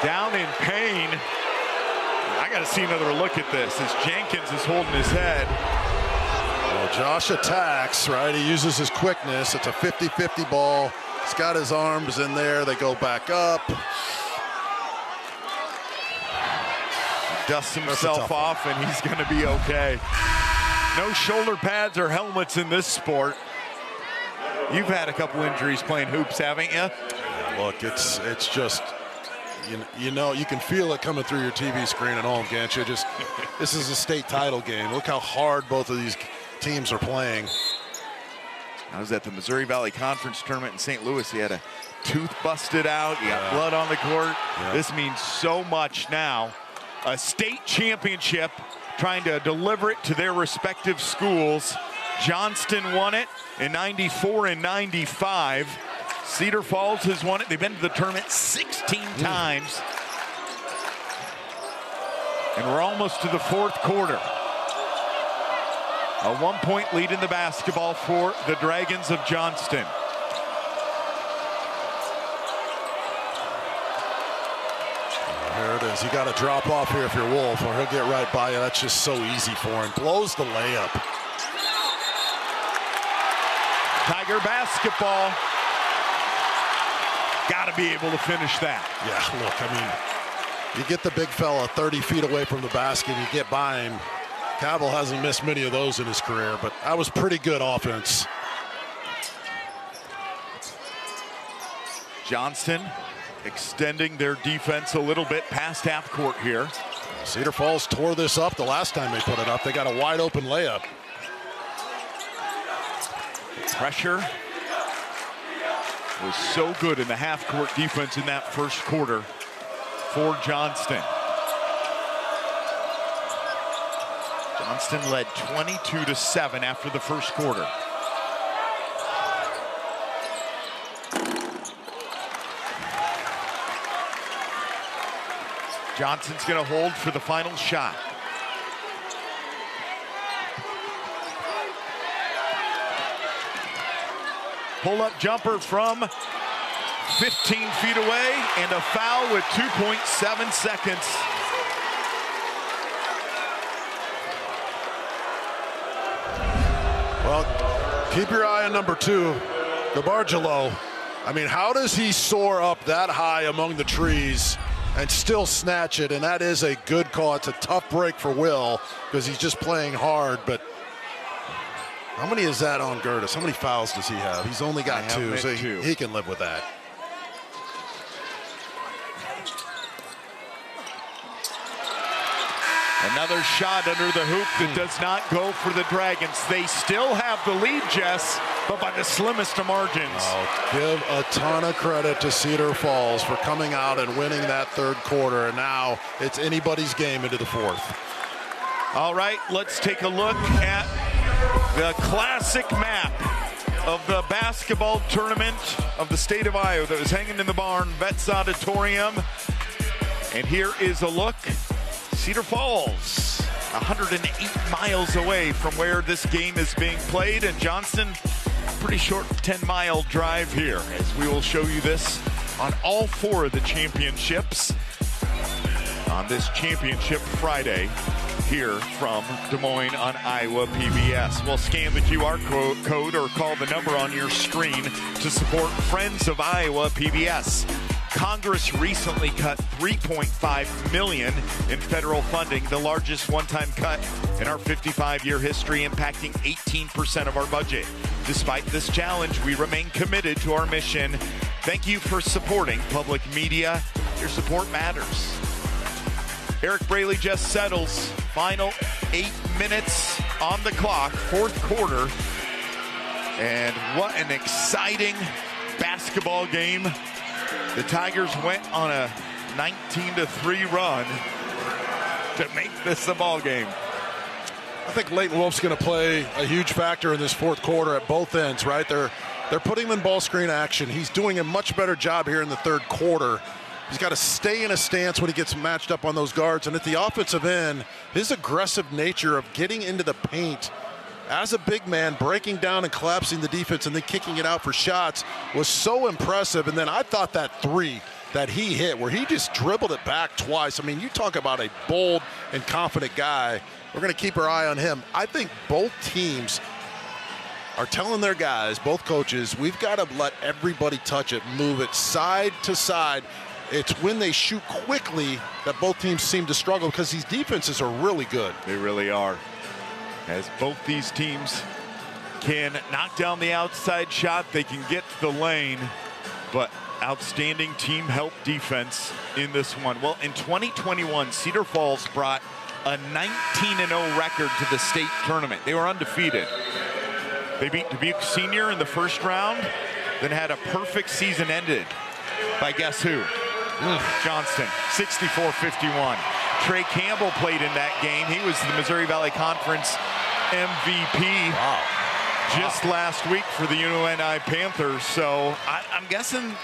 Speaker 5: Down in pain. I got to see another look at this as Jenkins is holding his head.
Speaker 6: Well, Josh attacks, right? He uses his quickness. It's a 50-50 ball. He's got his arms in there. They go back up.
Speaker 5: Dusts himself off, and he's going to be okay. No shoulder pads or helmets in this sport. You've had a couple injuries playing hoops, haven't you?
Speaker 6: Look, it's just, you know, you can feel it coming through your TV screen at home, can't you? Just, this is a state title game. Look how hard both of these teams are playing.
Speaker 5: I was at the Missouri Valley Conference tournament in St. Louis. He had a tooth busted out. He got blood on the court. Yeah. This means so much now. A state championship, trying to deliver it to their respective schools. Johnston won it in '94 and '95. Cedar Falls has won it. They've been to the tournament 16 times. And we're almost to the fourth quarter. A 1-point lead in the basketball for the Dragons of Johnston.
Speaker 6: Here it is. You got to drop off here if you're Wolf, or he'll get right by you. That's just so easy for him. Blows the layup.
Speaker 5: Tiger basketball. Got to be able to finish that.
Speaker 6: Yeah, look, I mean, you get the big fella 30 feet away from the basket, you get by him. Cavill hasn't missed many of those in his career, but that was pretty good offense.
Speaker 5: Johnston extending their defense a little bit past half court here.
Speaker 6: Cedar Falls tore this up the last time they put it up. They got a wide open layup.
Speaker 5: Pressure was so good in the half-court defense in that first quarter for Johnston. Johnston led 22-7 after the first quarter. Johnston's going to hold for the final shot. Pull-up jumper from 15 feet away, and a foul with 2.7 seconds.
Speaker 6: Well, keep your eye on number 2, DeBargelo. I mean, how does he soar up that high among the trees and still snatch it? And that is a good call. It's a tough break for Will because he's just playing hard, but how many is that on Gertis? How many fouls does he have? He's only got 2, so he can live with that.
Speaker 5: Another shot under the hoop that does not go for the Dragons. They still have the lead, Jess, but by the slimmest of margins.
Speaker 6: I'll give a ton of credit to Cedar Falls for coming out and winning that third quarter, and now it's anybody's game into the fourth.
Speaker 5: All right, let's take a look at the classic map of the basketball tournament of the state of Iowa that was hanging in the barn, Vets Auditorium. And here is a look. Cedar Falls, 108 miles away from where this game is being played, and Johnston, pretty short 10-mile drive here, as we will show you this on all 4 of the championships on this Championship Friday here from Des Moines on Iowa PBS. Well, scan the QR code or call the number on your screen to support Friends of Iowa PBS. Congress recently cut $3.5 million in federal funding, the largest one-time cut in our 55-year history, impacting 18% of our budget. Despite this challenge, we remain committed to our mission. Thank you for supporting public media. Your support matters. Eric Braley just settles. Final 8 minutes on the clock, fourth quarter. And what an exciting basketball game. The Tigers went on a 19-3 run to make this the ball game.
Speaker 6: I think Leighton Wolf's going to play a huge factor in this fourth quarter at both ends, right? They're putting him in ball screen action. He's doing a much better job here in the third quarter. He's got to stay in a stance when he gets matched up on those guards. And at the offensive end, his aggressive nature of getting into the paint as a big man, breaking down and collapsing the defense and then kicking it out for shots was so impressive. And then I thought that 3 that he hit, where he just dribbled it back twice. I mean, you talk about a bold and confident guy. We're going to keep our eye on him. I think both teams are telling their guys, both coaches, we've got to let everybody touch it, move it side to side. It's when they shoot quickly that both teams seem to struggle because these defenses are really good.
Speaker 5: They really are. As both these teams can knock down the outside shot, they can get to the lane, but outstanding team help defense in this one. Well, in 2021, Cedar Falls brought a 19-0 record to the state tournament. They were undefeated. They beat Dubuque Senior in the first round, then had a perfect season ended by guess who? Johnston, 64-51. Trey Campbell played in that game. He was the Missouri Valley Conference MVP just last week for the UNI Panthers. So I'm guessing,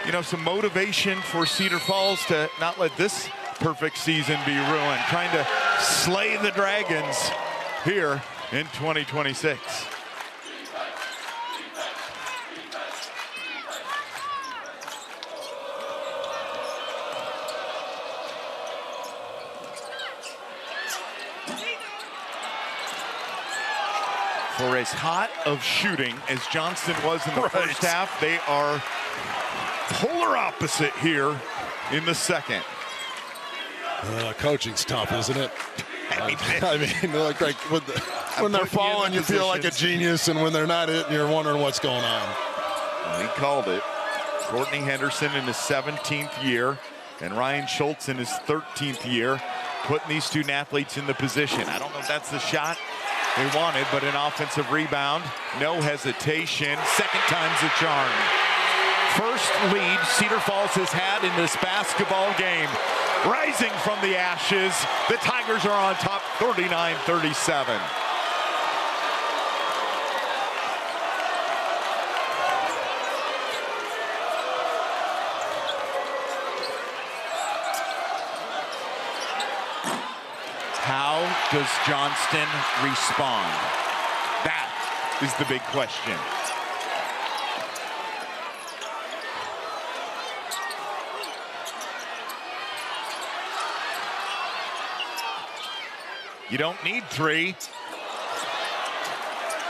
Speaker 5: you know, some motivation for Cedar Falls to not let this perfect season be ruined, trying to slay the Dragons here in 2026. For as hot of shooting as Johnston was in the first half, they are polar opposite here in the second.
Speaker 6: Coaching's tough, isn't it? I mean, like when they're falling, you feel like a genius, and when they're not it, you're wondering what's going on.
Speaker 5: Well, he called it. Courtney Henderson in his 17th year, and Ryan Schultz in his 13th year. putting these student athletes in the position. I don't know if that's the shot they wanted, but an offensive rebound. No hesitation. Second time's a charm. First lead Cedar Falls has had in this basketball game. Rising from the ashes, the Tigers are on top 39-37. How does Johnston respond? That is the big question. You don't need 3.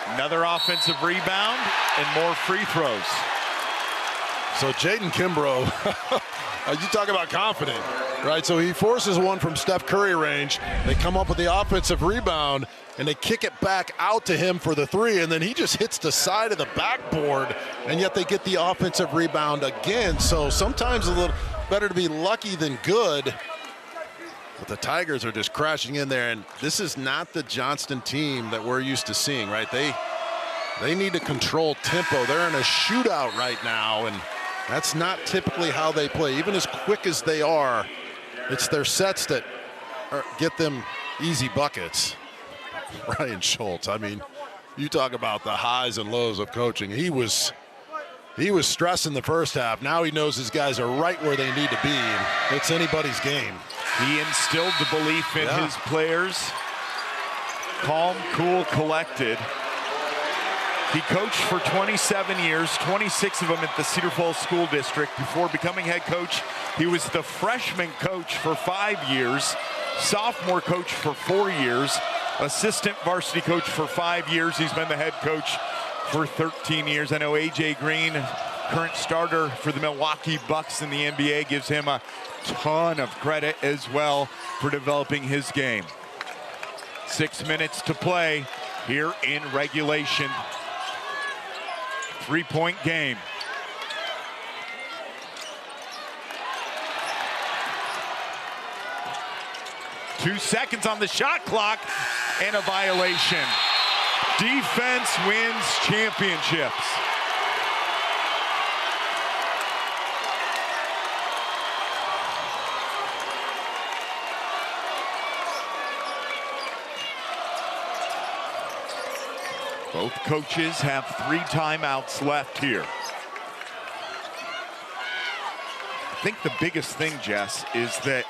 Speaker 5: Another offensive rebound and more free throws.
Speaker 6: So Jaden Kimbrough, you talk about confident, right? So he forces one from Steph Curry range. They come up with the offensive rebound, and they kick it back out to him for the 3, and then he just hits the side of the backboard, and yet they get the offensive rebound again. So sometimes a little better to be lucky than good. But the Tigers are just crashing in there, and this is not the Johnston team that we're used to seeing, right? They need to control tempo. They're in a shootout right now, and that's not typically how they play. Even as quick as they are, it's their sets that get them easy buckets. Ryan Schultz, I mean, you talk about the highs and lows of coaching. He was stressing the first half. Now he knows his guys are right where they need to be, and it's anybody's game.
Speaker 5: He instilled the belief in his players. Calm, cool, collected. He coached for 27 years, 26 of them at the Cedar Falls School District. Before becoming head coach, he was the freshman coach for 5 years, sophomore coach for 4 years, assistant varsity coach for 5 years. He's been the head coach for 13 years. I know A.J. Green, current starter for the Milwaukee Bucks in the NBA, gives him a ton of credit as well for developing his game. 6 minutes to play here in regulation. 3-point game. Two seconds on the shot clock and a violation. Defense wins championships. Both coaches have 3 timeouts left here. I think the biggest thing, Jess, is that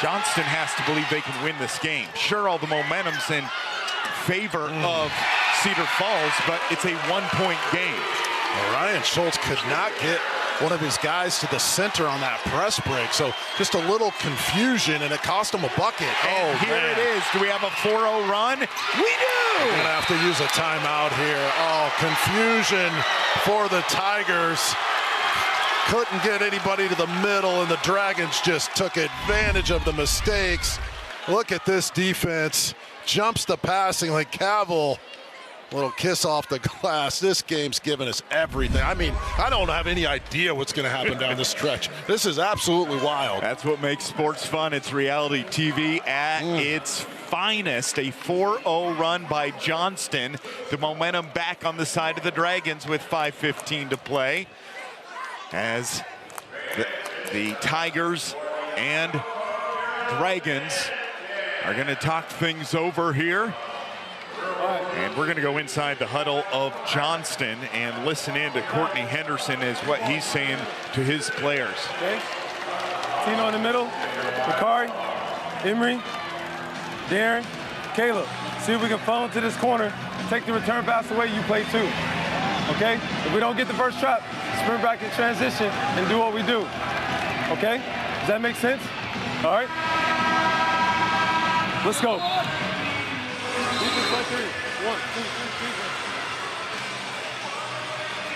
Speaker 5: Johnston has to believe they can win this game. Sure, all the momentum's in favor of Cedar Falls, but it's a 1-point game.
Speaker 6: Well, Ryan Schultz could not get one of his guys to the center on that press break, so just a little confusion, and it cost him a bucket.
Speaker 5: And here it is. Do we have a 4-0 run? We do!
Speaker 6: We're gonna have to use a timeout here. Oh, confusion for the Tigers. Couldn't get anybody to the middle, and the Dragons just took advantage of the mistakes. Look at this defense. Jumps the passing like Cavill. Little kiss off the glass. This game's given us everything. I mean, I don't have any idea what's going to happen down the stretch. This is absolutely wild.
Speaker 5: That's what makes sports fun. It's reality TV at its finest. A 4-0 run by Johnston. The momentum back on the side of the Dragons with 5:15 to play. As the Tigers and Dragons are going to talk things over here. And we're going to go inside the huddle of Johnston and listen in to Courtney Henderson as what he's saying to his players.
Speaker 7: Okay. Tino in the middle, Bakari, Emery, Darren, Caleb. See if we can funnel to this corner, take the return pass away, you play 2. Okay? If we don't get the first trap, sprint back in transition and do what we do. Okay? Does that make sense? All right? Let's go.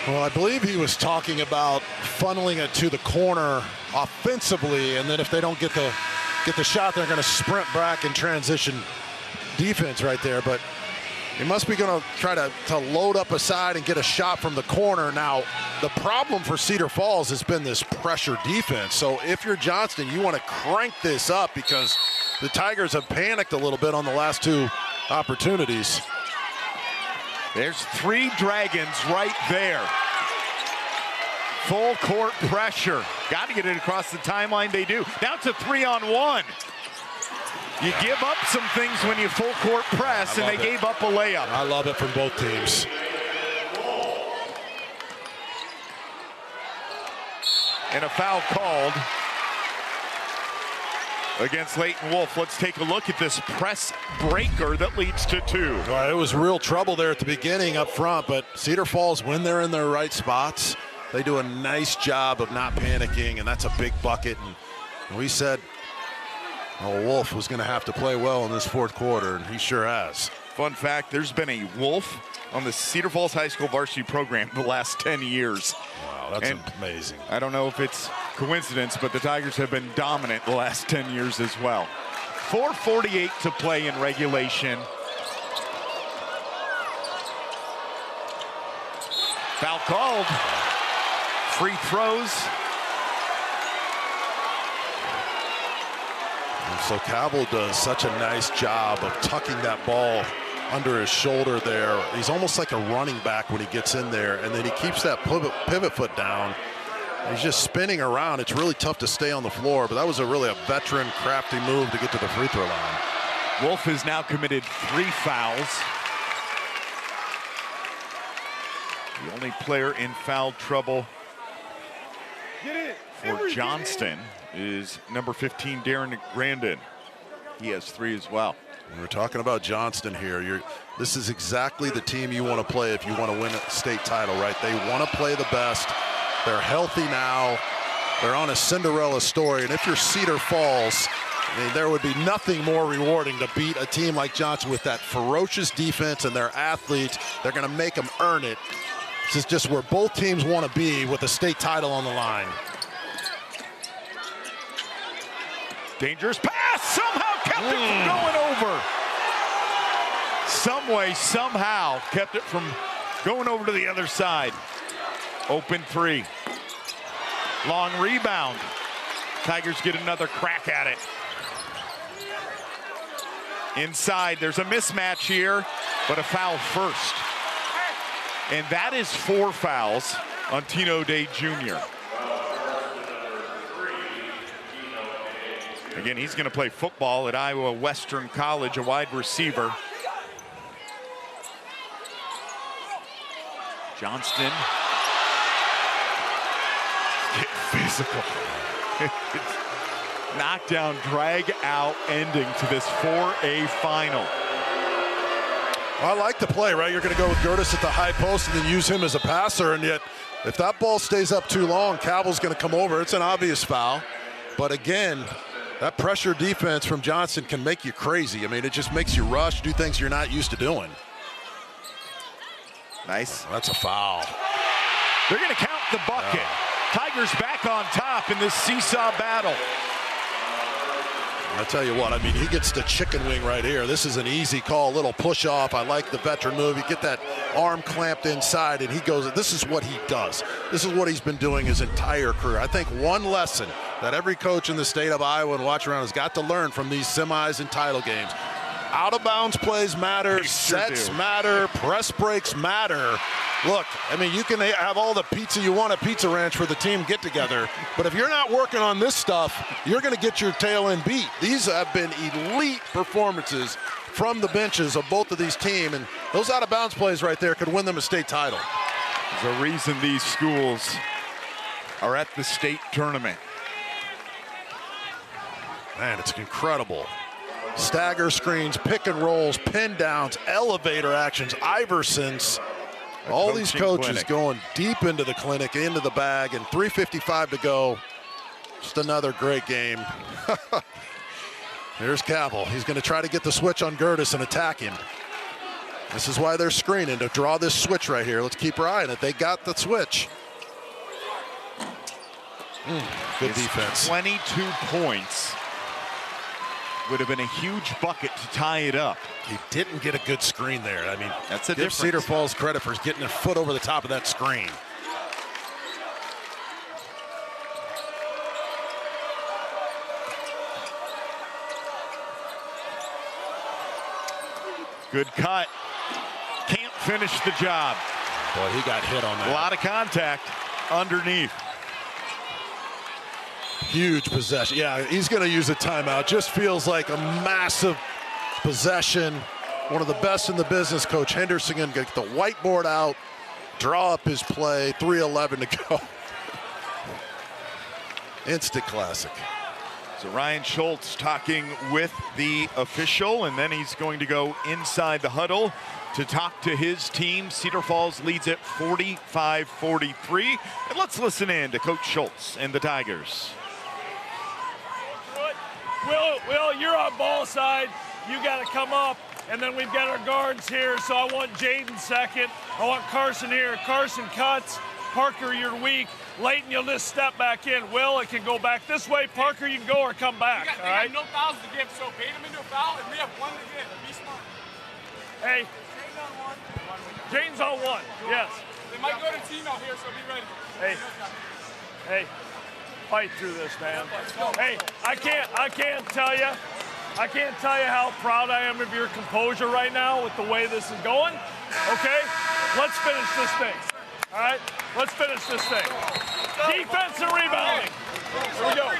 Speaker 6: Well, I believe he was talking about funneling it to the corner offensively, and then if they don't get the shot, they're going to sprint back and transition defense right there. But he must be going to try to load up a side and get a shot from the corner. Now, the problem for Cedar Falls has been this pressure defense. So if you're Johnston, you want to crank this up because the Tigers have panicked a little bit on the last 2 opportunities.
Speaker 5: There's 3 Dragons right there. Full court pressure. Got to get it across the timeline. They do. Now it's a 3-on-1. You give up some things when you full court press, and they gave up a layup.
Speaker 6: I love it from both teams.
Speaker 5: And a foul called against Leighton Wolf. Let's take a look at this press breaker that leads to 2.
Speaker 6: Well, it was real trouble there at the beginning up front, but Cedar Falls, when they're in their right spots, they do a nice job of not panicking, and that's a big bucket. And we said, Wolf was going to have to play well in this 4th quarter, and he sure has.
Speaker 5: Fun fact, there's been a Wolf on the Cedar Falls High School varsity program the last 10 years.
Speaker 6: Wow, that's amazing.
Speaker 5: I don't know if it's coincidence, but the Tigers have been dominant the last 10 years as well. 4:48 to play in regulation. Foul called. Free throws.
Speaker 6: And so Cabell does such a nice job of tucking that ball under his shoulder there. He's almost like a running back when he gets in there, and then he keeps that pivot foot down. He's just spinning around. It's really tough to stay on the floor, but that was really a veteran, crafty move to get to the free throw line.
Speaker 5: Wolf has now committed 3 fouls. The only player in foul trouble for Johnston is number 15, Darren Grandin. He has 3 as well.
Speaker 6: When we're talking about Johnston here, this is exactly the team you want to play if you want to win a state title, right? They want to play the best. They're healthy now. They're on a Cinderella story. And if you're Cedar Falls, I mean, there would be nothing more rewarding to beat a team like Johnston with that ferocious defense and their athletes. They're going to make them earn it. This is just where both teams want to be with a state title on the line.
Speaker 5: Dangerous pass, somehow kept it from going over. Some way, somehow kept it from going over to the other side. Open 3. Long rebound. Tigers get another crack at it. Inside, there's a mismatch here, but a foul first. And that is 4 fouls on Tino Day Jr. Again, he's going to play football at Iowa Western College, a wide receiver. Johnston. Get physical. Knockdown, drag out ending to this 4A final.
Speaker 6: I like the play, right? You're going to go with Gertis at the high post and then use him as a passer, and yet if that ball stays up too long, Cabell's going to come over. It's an obvious foul. But again, that pressure defense from Johnston can make you crazy. I mean, it just makes you rush, do things you're not used to doing.
Speaker 5: Nice.
Speaker 6: That's a foul.
Speaker 5: They're going to count the bucket. Tigers back on top in this seesaw battle.
Speaker 6: I'll tell you what, I mean, he gets the chicken wing right here. This is an easy call, little push off. I like the veteran move. You get that arm clamped inside, and he goes, this is what he does. This is what he's been doing his entire career. I think one lesson that every coach in the state of Iowa and watch around has got to learn from these semis and title games. Out of bounds plays matter, sets matter, press breaks matter. Look, I mean, you can have all the pizza you want at Pizza Ranch for the team get together, but if you're not working on this stuff, you're going to get your tail end beat. These have been elite performances from the benches of both of these teams, and those out of bounds plays right there could win them a state title.
Speaker 5: There's a reason these schools are at the state tournament.
Speaker 6: Man, it's incredible. Stagger screens, pick and rolls, pin downs, elevator actions, Iversons. All these coaches
Speaker 5: clinic.
Speaker 6: Going deep into the clinic, into the bag, and 3:55 to go. Just another great game. Here's Cabell. He's going to try to get the switch on Gertis and attack him. This is why they're screening, to draw this switch right here. Let's keep our eye on it. They got the switch. Good defense.
Speaker 5: 22 points. Would have been a huge bucket to tie it up.
Speaker 6: He didn't get a good screen there. I mean,
Speaker 5: that's a
Speaker 6: give
Speaker 5: difference.
Speaker 6: Cedar Falls credit for getting a foot over the top of that screen.
Speaker 5: Good cut. Can't finish the job.
Speaker 6: Boy, he got hit on that.
Speaker 5: A lot of contact underneath.
Speaker 6: Huge possession. Yeah, he's going to use a timeout. Just feels like a massive possession. One of the best in the business. Coach Henderson going to get the whiteboard out, draw up his play. 3:11 to go. Instant classic.
Speaker 5: So Ryan Schultz talking with the official, and then he's going to go inside the huddle to talk to his team. Cedar Falls leads at 45-43. And let's listen in to Coach Schultz and the Tigers.
Speaker 3: Will, you're on ball side. You got to come up. And then we've got our guards here. So I want Jaden second. I want Carson here. Carson cuts. Parker, you're weak. Leighton, you'll just step back in. Will, it can go back this way. Parker, you can go or come back.
Speaker 8: They got no fouls to give, so bait them into a foul, and we have one to give. Be smart.
Speaker 3: Hey. Jaden's on one. Yes.
Speaker 8: They might go to team out here, so be ready.
Speaker 3: Hey. Fight through this, man. Hey, I can't tell you how proud I am of your composure right now with the way this is going. Okay? Let's finish this thing. All right? Let's finish this thing. Defense and rebounding. Here we go.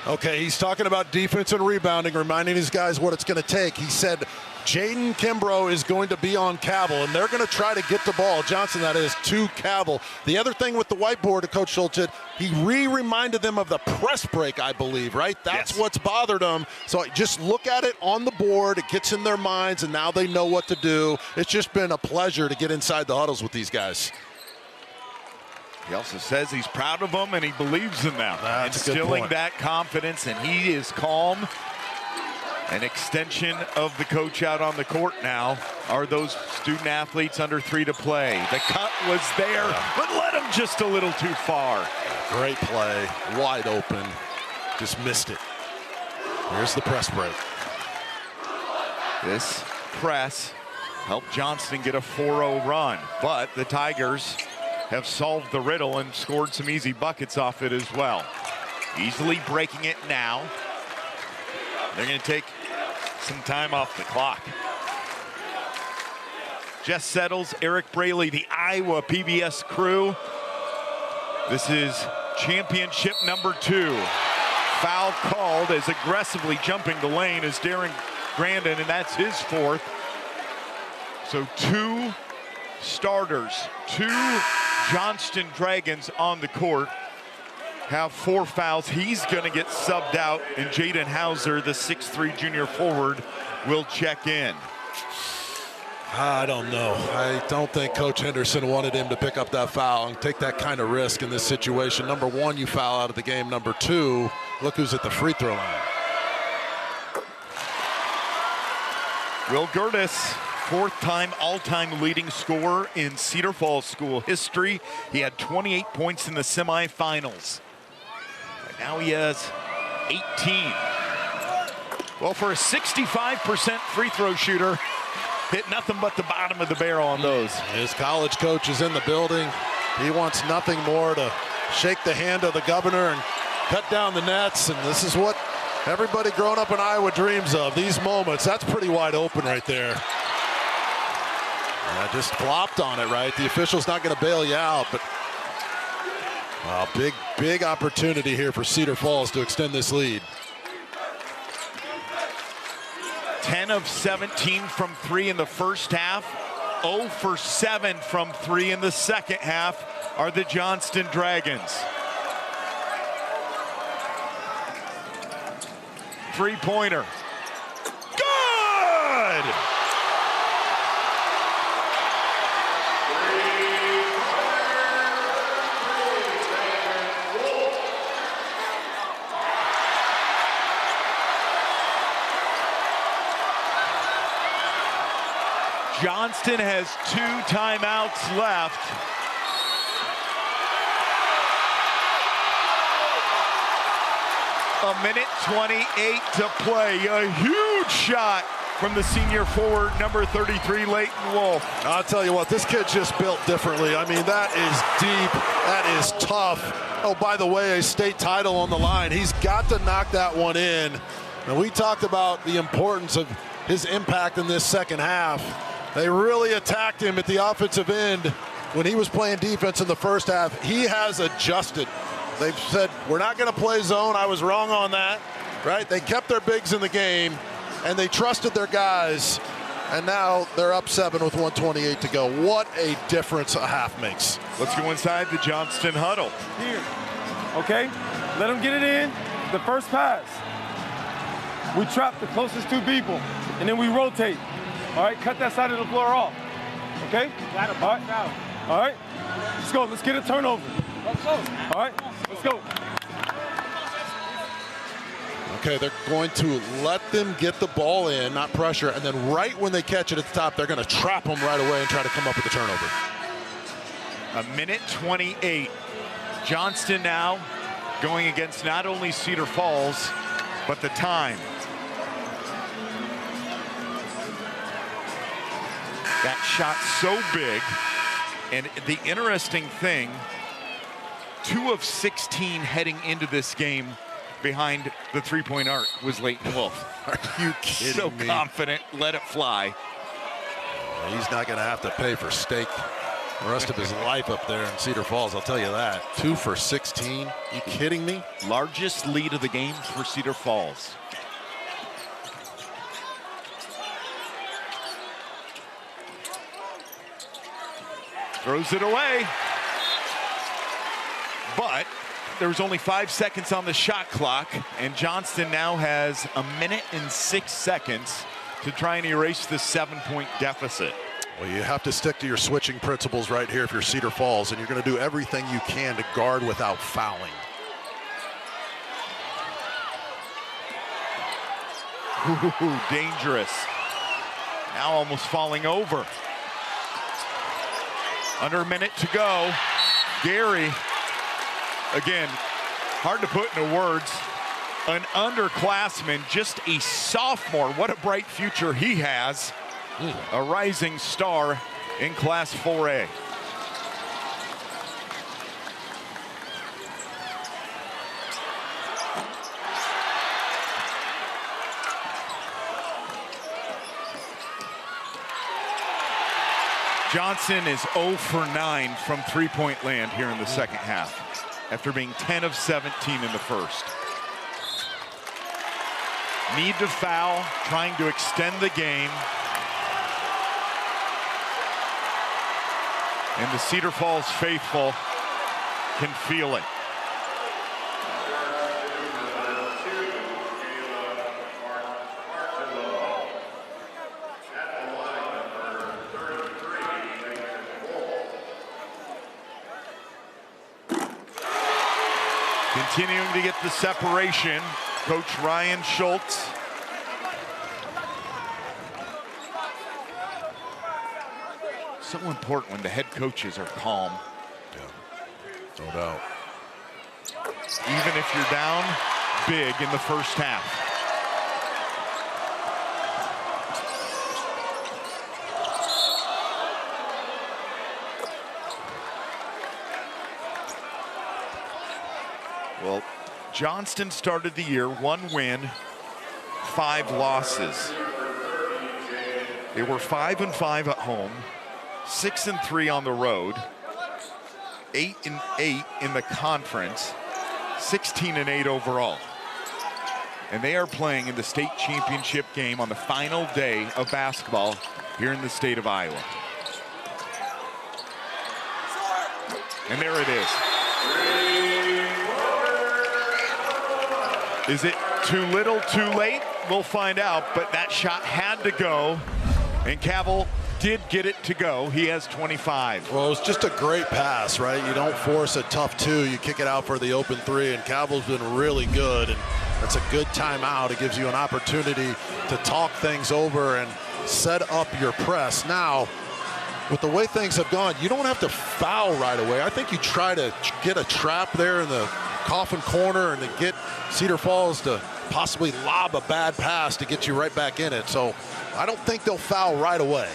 Speaker 6: Okay, he's talking about defense and rebounding, reminding his guys what it's going to take. He said Jaden Kimbrough is going to be on Cavill, and they're going to try to get the ball, Johnston that is, to Cavill. The other thing with the whiteboard that Coach Schultz did, he reminded them of the press break, I believe, right? That's what's bothered them. So just look at it on the board. It gets in their minds, and now they know what to do. It's just been a pleasure to get inside the huddles with these guys.
Speaker 5: He also says he's proud of them and he believes in them. Instilling that confidence, and he is calm. An extension of the coach out on the court now are those student athletes under 3 to play. The cut was there, but led him just a little too far.
Speaker 6: Great play, wide open, just missed it. Here's the press break.
Speaker 5: This press helped Johnston get a 4-0 run, but the Tigers have solved the riddle and scored some easy buckets off it as well. Easily breaking it now. They're going to take some time off the clock. Jess Settles, Eric Braley, the Iowa PBS crew. This is championship number 2. Foul called as aggressively jumping the lane is Darren Grandin, and that's his 4th. So 2 starters, 2 Johnston Dragons on the court have 4 fouls. He's going to get subbed out, and Jaden Hauser, the 6'3" junior forward, will check in.
Speaker 6: I don't know. I don't think Coach Henderson wanted him to pick up that foul and take that kind of risk in this situation. Number 1, you foul out of the game. Number 2, look who's at the free throw line.
Speaker 5: Will Gertis, 4th-time all-time leading scorer in Cedar Falls school history. He had 28 points in the semifinals. Right now he has 18. Well, for a 65% free throw shooter, hit nothing but the bottom of the barrel on those.
Speaker 6: His college coach is in the building. He wants nothing more to shake the hand of the governor and cut down the nets, and this is what everybody growing up in Iowa dreams of, these moments. That's pretty wide open right there. Just flopped on it, right? The official's not going to bail you out, but wow, big opportunity here for Cedar Falls to extend this lead.
Speaker 5: 10 of 17 from 3 in the first half. 0 for 7 from 3 in the second half are the Johnston Dragons. 3-pointer. Good! Johnston has 2 timeouts left. A minute 28 to play. A huge shot from the senior forward, number 33, Leighton Wolf.
Speaker 6: I'll tell you what, this kid's just built differently. I mean, that is deep. That is tough. Oh, by the way, a state title on the line. He's got to knock that one in. And we talked about the importance of his impact in this second half. They really attacked him at the offensive end when he was playing defense in the first half. He has adjusted. They've said, we're not going to play zone. I was wrong on that, right? They kept their bigs in the game, and they trusted their guys, and now they're up 7 with 1:28 to go. What a difference a half makes.
Speaker 5: Let's go inside the Johnston huddle.
Speaker 7: Here, okay? Let them get it in. The first pass. We trap the closest 2 people, and then we rotate. All right, cut that side of the floor off. Okay? Got it. All right. Out. All right. Let's go. Let's get a turnover. Let's go. All right. Let's go.
Speaker 6: Okay, they're going to let them get the ball in, not pressure, and then right when they catch it at the top, they're going to trap them right away and try to come up with the turnover.
Speaker 5: 1:28. Johnston now going against not only Cedar Falls, but the time. That shot so big, and the interesting thing, 2 of 16 heading into this game behind the three-point arc was Leighton Wolf.
Speaker 6: Are you kidding
Speaker 5: so
Speaker 6: me?
Speaker 5: Confident, let it fly.
Speaker 6: He's not going to have to pay for steak the rest of his life up there in Cedar Falls, I'll tell you that. 2 for 16, you kidding me?
Speaker 5: Largest lead of the game for Cedar Falls. Throws it away. But there was only 5 seconds on the shot clock, and Johnston now has 1:06 to try and erase the 7-point deficit.
Speaker 6: Well, you have to stick to your switching principles right here if you're Cedar Falls, and you're going to do everything you can to guard without fouling.
Speaker 5: Ooh, dangerous. Now almost falling over. Under a minute to go. Gary, again, hard to put into words, an underclassman, just a sophomore. What a bright future he has. A rising star in Class 4A. Johnson is 0 for 9 from three-point land here in the second half, after being 10 of 17 in the first. Need to foul, trying to extend the game. And the Cedar Falls faithful can feel it. Continuing to get the separation, Coach Ryan Schultz. So important when the head coaches are calm.
Speaker 6: Yeah, no doubt.
Speaker 5: Even if you're down big in the first half. Well, Johnston started the year 1 win, 5 losses. They were 5-5 at home, 6-3 on the road, 8-8 in the conference, 16-8 overall. And they are playing in the state championship game on the final day of basketball here in the state of Iowa. And there it is. Is it too little, too late? We'll find out, but that shot had to go, and Cavill did get it to go. He has 25.
Speaker 6: Well, it was just a great pass, right? You don't force a tough 2, you kick it out for the open 3, and Cavill's been really good, and that's a good timeout. It gives you an opportunity to talk things over and set up your press. Now, with the way things have gone, you don't have to foul right away. I think you try to get a trap there in the coffin corner and to get Cedar Falls to possibly lob a bad pass to get you right back in it. So I don't think they'll foul right away.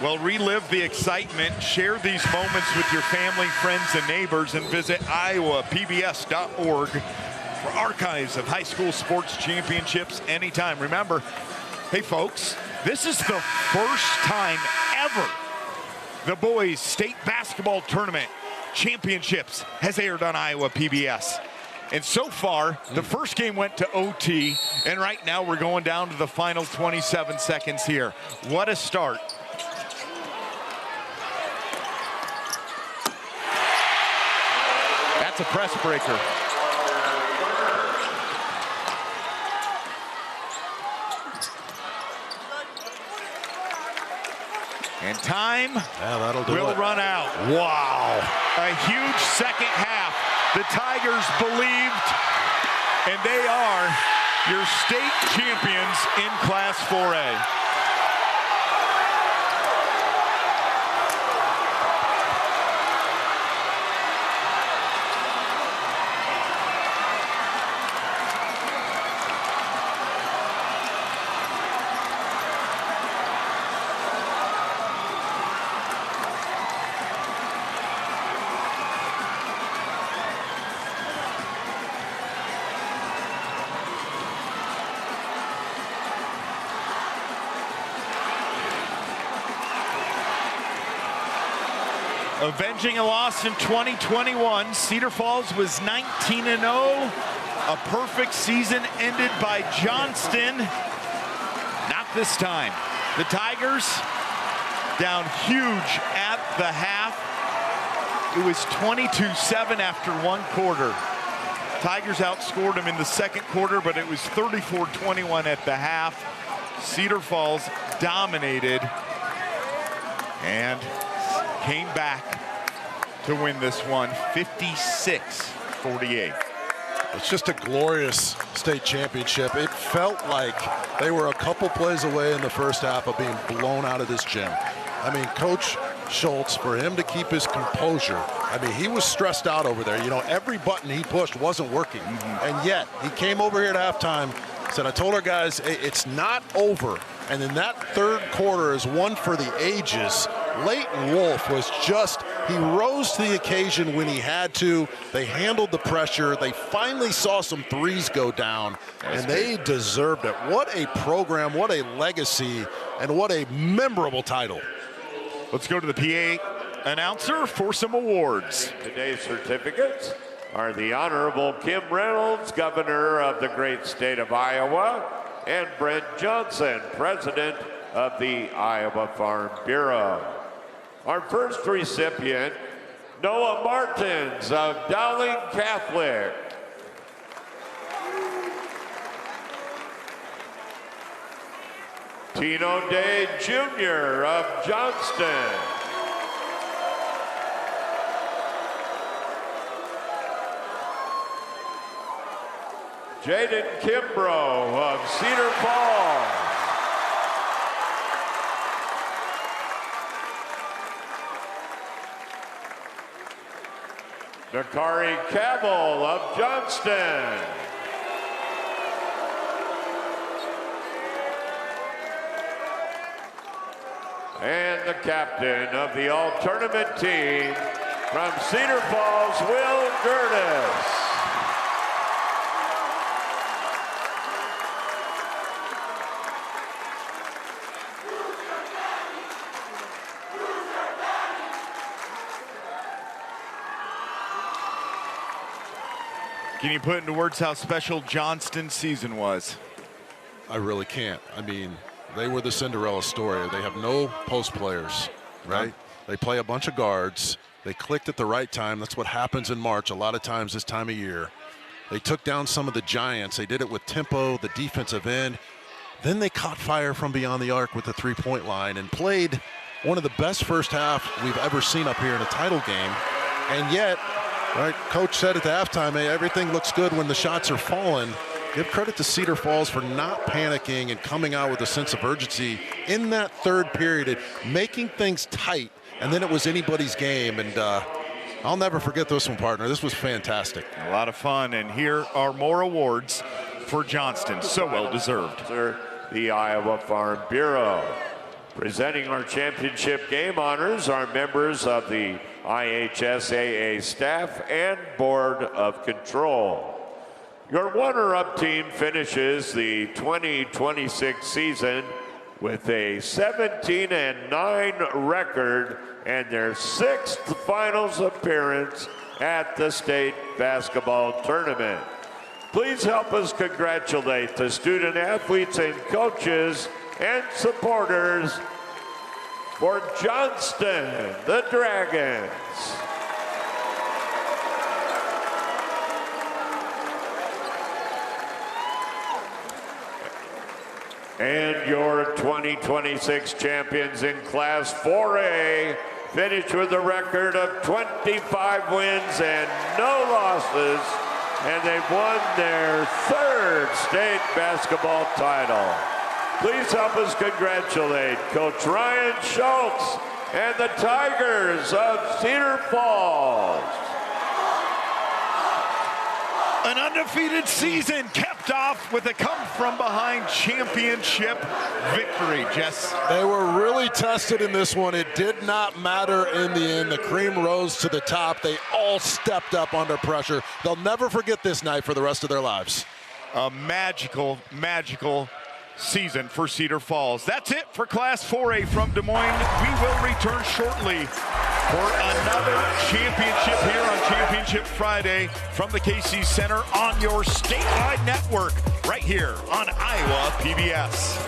Speaker 5: Well, relive the excitement, share these moments with your family, friends, and neighbors, and visit iowapbs.org for archives of high school sports championships anytime. Remember, Hey, folks, this is the first time ever the boys state basketball tournament championships has aired on Iowa PBS. And so far, the first game went to OT, and right now we're going down to the final 27 seconds here. What a start. That's a press breaker. And time will run out. Wow. A huge second half. The Tigers believed, and they are your state champions in Class 4A. Avenging a loss in 2021, Cedar Falls was 19-0. A perfect season ended by Johnston. Not this time. The Tigers down huge at the half. It was 22-7 after one quarter. Tigers outscored them in the second quarter, but it was 34-21 at the half. Cedar Falls dominated and came back to win this one 56-48.
Speaker 6: It's just a glorious state championship. It felt like they were a couple plays away in the first half of being blown out of this gym. I mean, Coach Schultz, for him to keep his composure, I mean, he was stressed out over there. You know, every button he pushed wasn't working. And yet, he came over here at halftime, said, I told our guys, hey, it's not over. And then that third quarter is one for the ages. Leighton Wolf was just, he rose to the occasion when he had to. They handled the pressure. They finally saw some threes go down, and they deserved it. What a program, what a legacy, and what a memorable title.
Speaker 5: Let's go to the PA announcer for some awards.
Speaker 9: Today's certificates are the Honorable Kim Reynolds, Governor of the great state of Iowa, and Brent Johnson, President of the Iowa Farm Bureau. Our first recipient, Noah Martins of Dowling Catholic. Tino Day Jr. of Johnston. Jaden Kimbrough of Cedar Falls. Nakari Cavill of Johnston. And the captain of the all-tournament team from Cedar Falls, Will Gertis.
Speaker 5: Can you put into words how special Johnston's season was?
Speaker 6: I really can't. I mean, they were the Cinderella story. They have no post players, right? They play a bunch of guards. They clicked at the right time. That's what happens in March a lot of times this time of year. They took down some of the giants. They did it with tempo, the defensive end. Then they caught fire from beyond the arc with the three-point line and played one of the best first half we've ever seen up here in a title game. And yet, right, Coach said at the halftime, hey, everything looks good when the shots are falling. Give credit to Cedar Falls for not panicking and coming out with a sense of urgency in that third period and making things tight, and then it was anybody's game. And I'll never forget this one, partner. This was fantastic.
Speaker 5: A lot of fun, and here are more awards for Johnston. So well deserved.
Speaker 9: The Iowa Farm Bureau. Presenting our championship game honors are members of the IHSAA staff and Board of Control. Your runner-up team finishes the 2026 season with a 17-9 record and their 6th finals appearance at the state basketball tournament. Please help us congratulate the student athletes and coaches and supporters for Johnston, the Dragons. And your 2026 champions in Class 4A finished with a record of 25 wins and no losses, and they've won their 3rd state basketball title. Please help us congratulate Coach Ryan Schultz and the Tigers of Cedar Falls.
Speaker 5: An undefeated season capped off with a come-from-behind championship victory, Jess.
Speaker 6: They were really tested in this one. It did not matter in the end. The cream rose to the top. They all stepped up under pressure. They'll never forget this night for the rest of their lives.
Speaker 5: A magical, magical season for Cedar Falls. That's it for Class 4A from Des Moines. We will return shortly for another championship here on Championship Friday from the KC Center on your statewide network right here on Iowa PBS.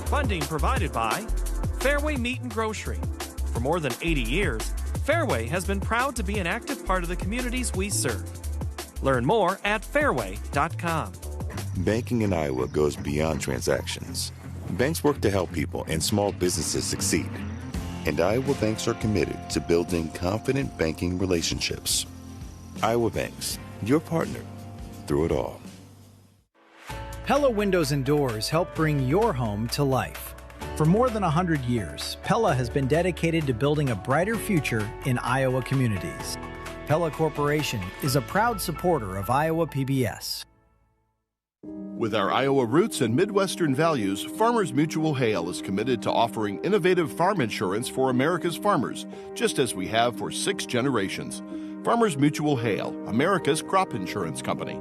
Speaker 1: Funding provided by Fairway Meat and Grocery. For more than 80 years, Fairway has been proud to be an active part of the communities we serve. Learn more at fairway.com.
Speaker 10: Banking in Iowa goes beyond transactions. Banks work to help people and small businesses succeed. And Iowa banks are committed to building confident banking relationships. Iowa Banks, your partner through it all.
Speaker 11: Pella Windows and Doors help bring your home to life. For more than 100 years, Pella has been dedicated to building a brighter future in Iowa communities. Pella Corporation is a proud supporter of Iowa PBS.
Speaker 12: With our Iowa roots and Midwestern values, Farmers Mutual Hail is committed to offering innovative farm insurance for America's farmers, just as we have for 6 generations. Farmers Mutual Hail, America's crop insurance company.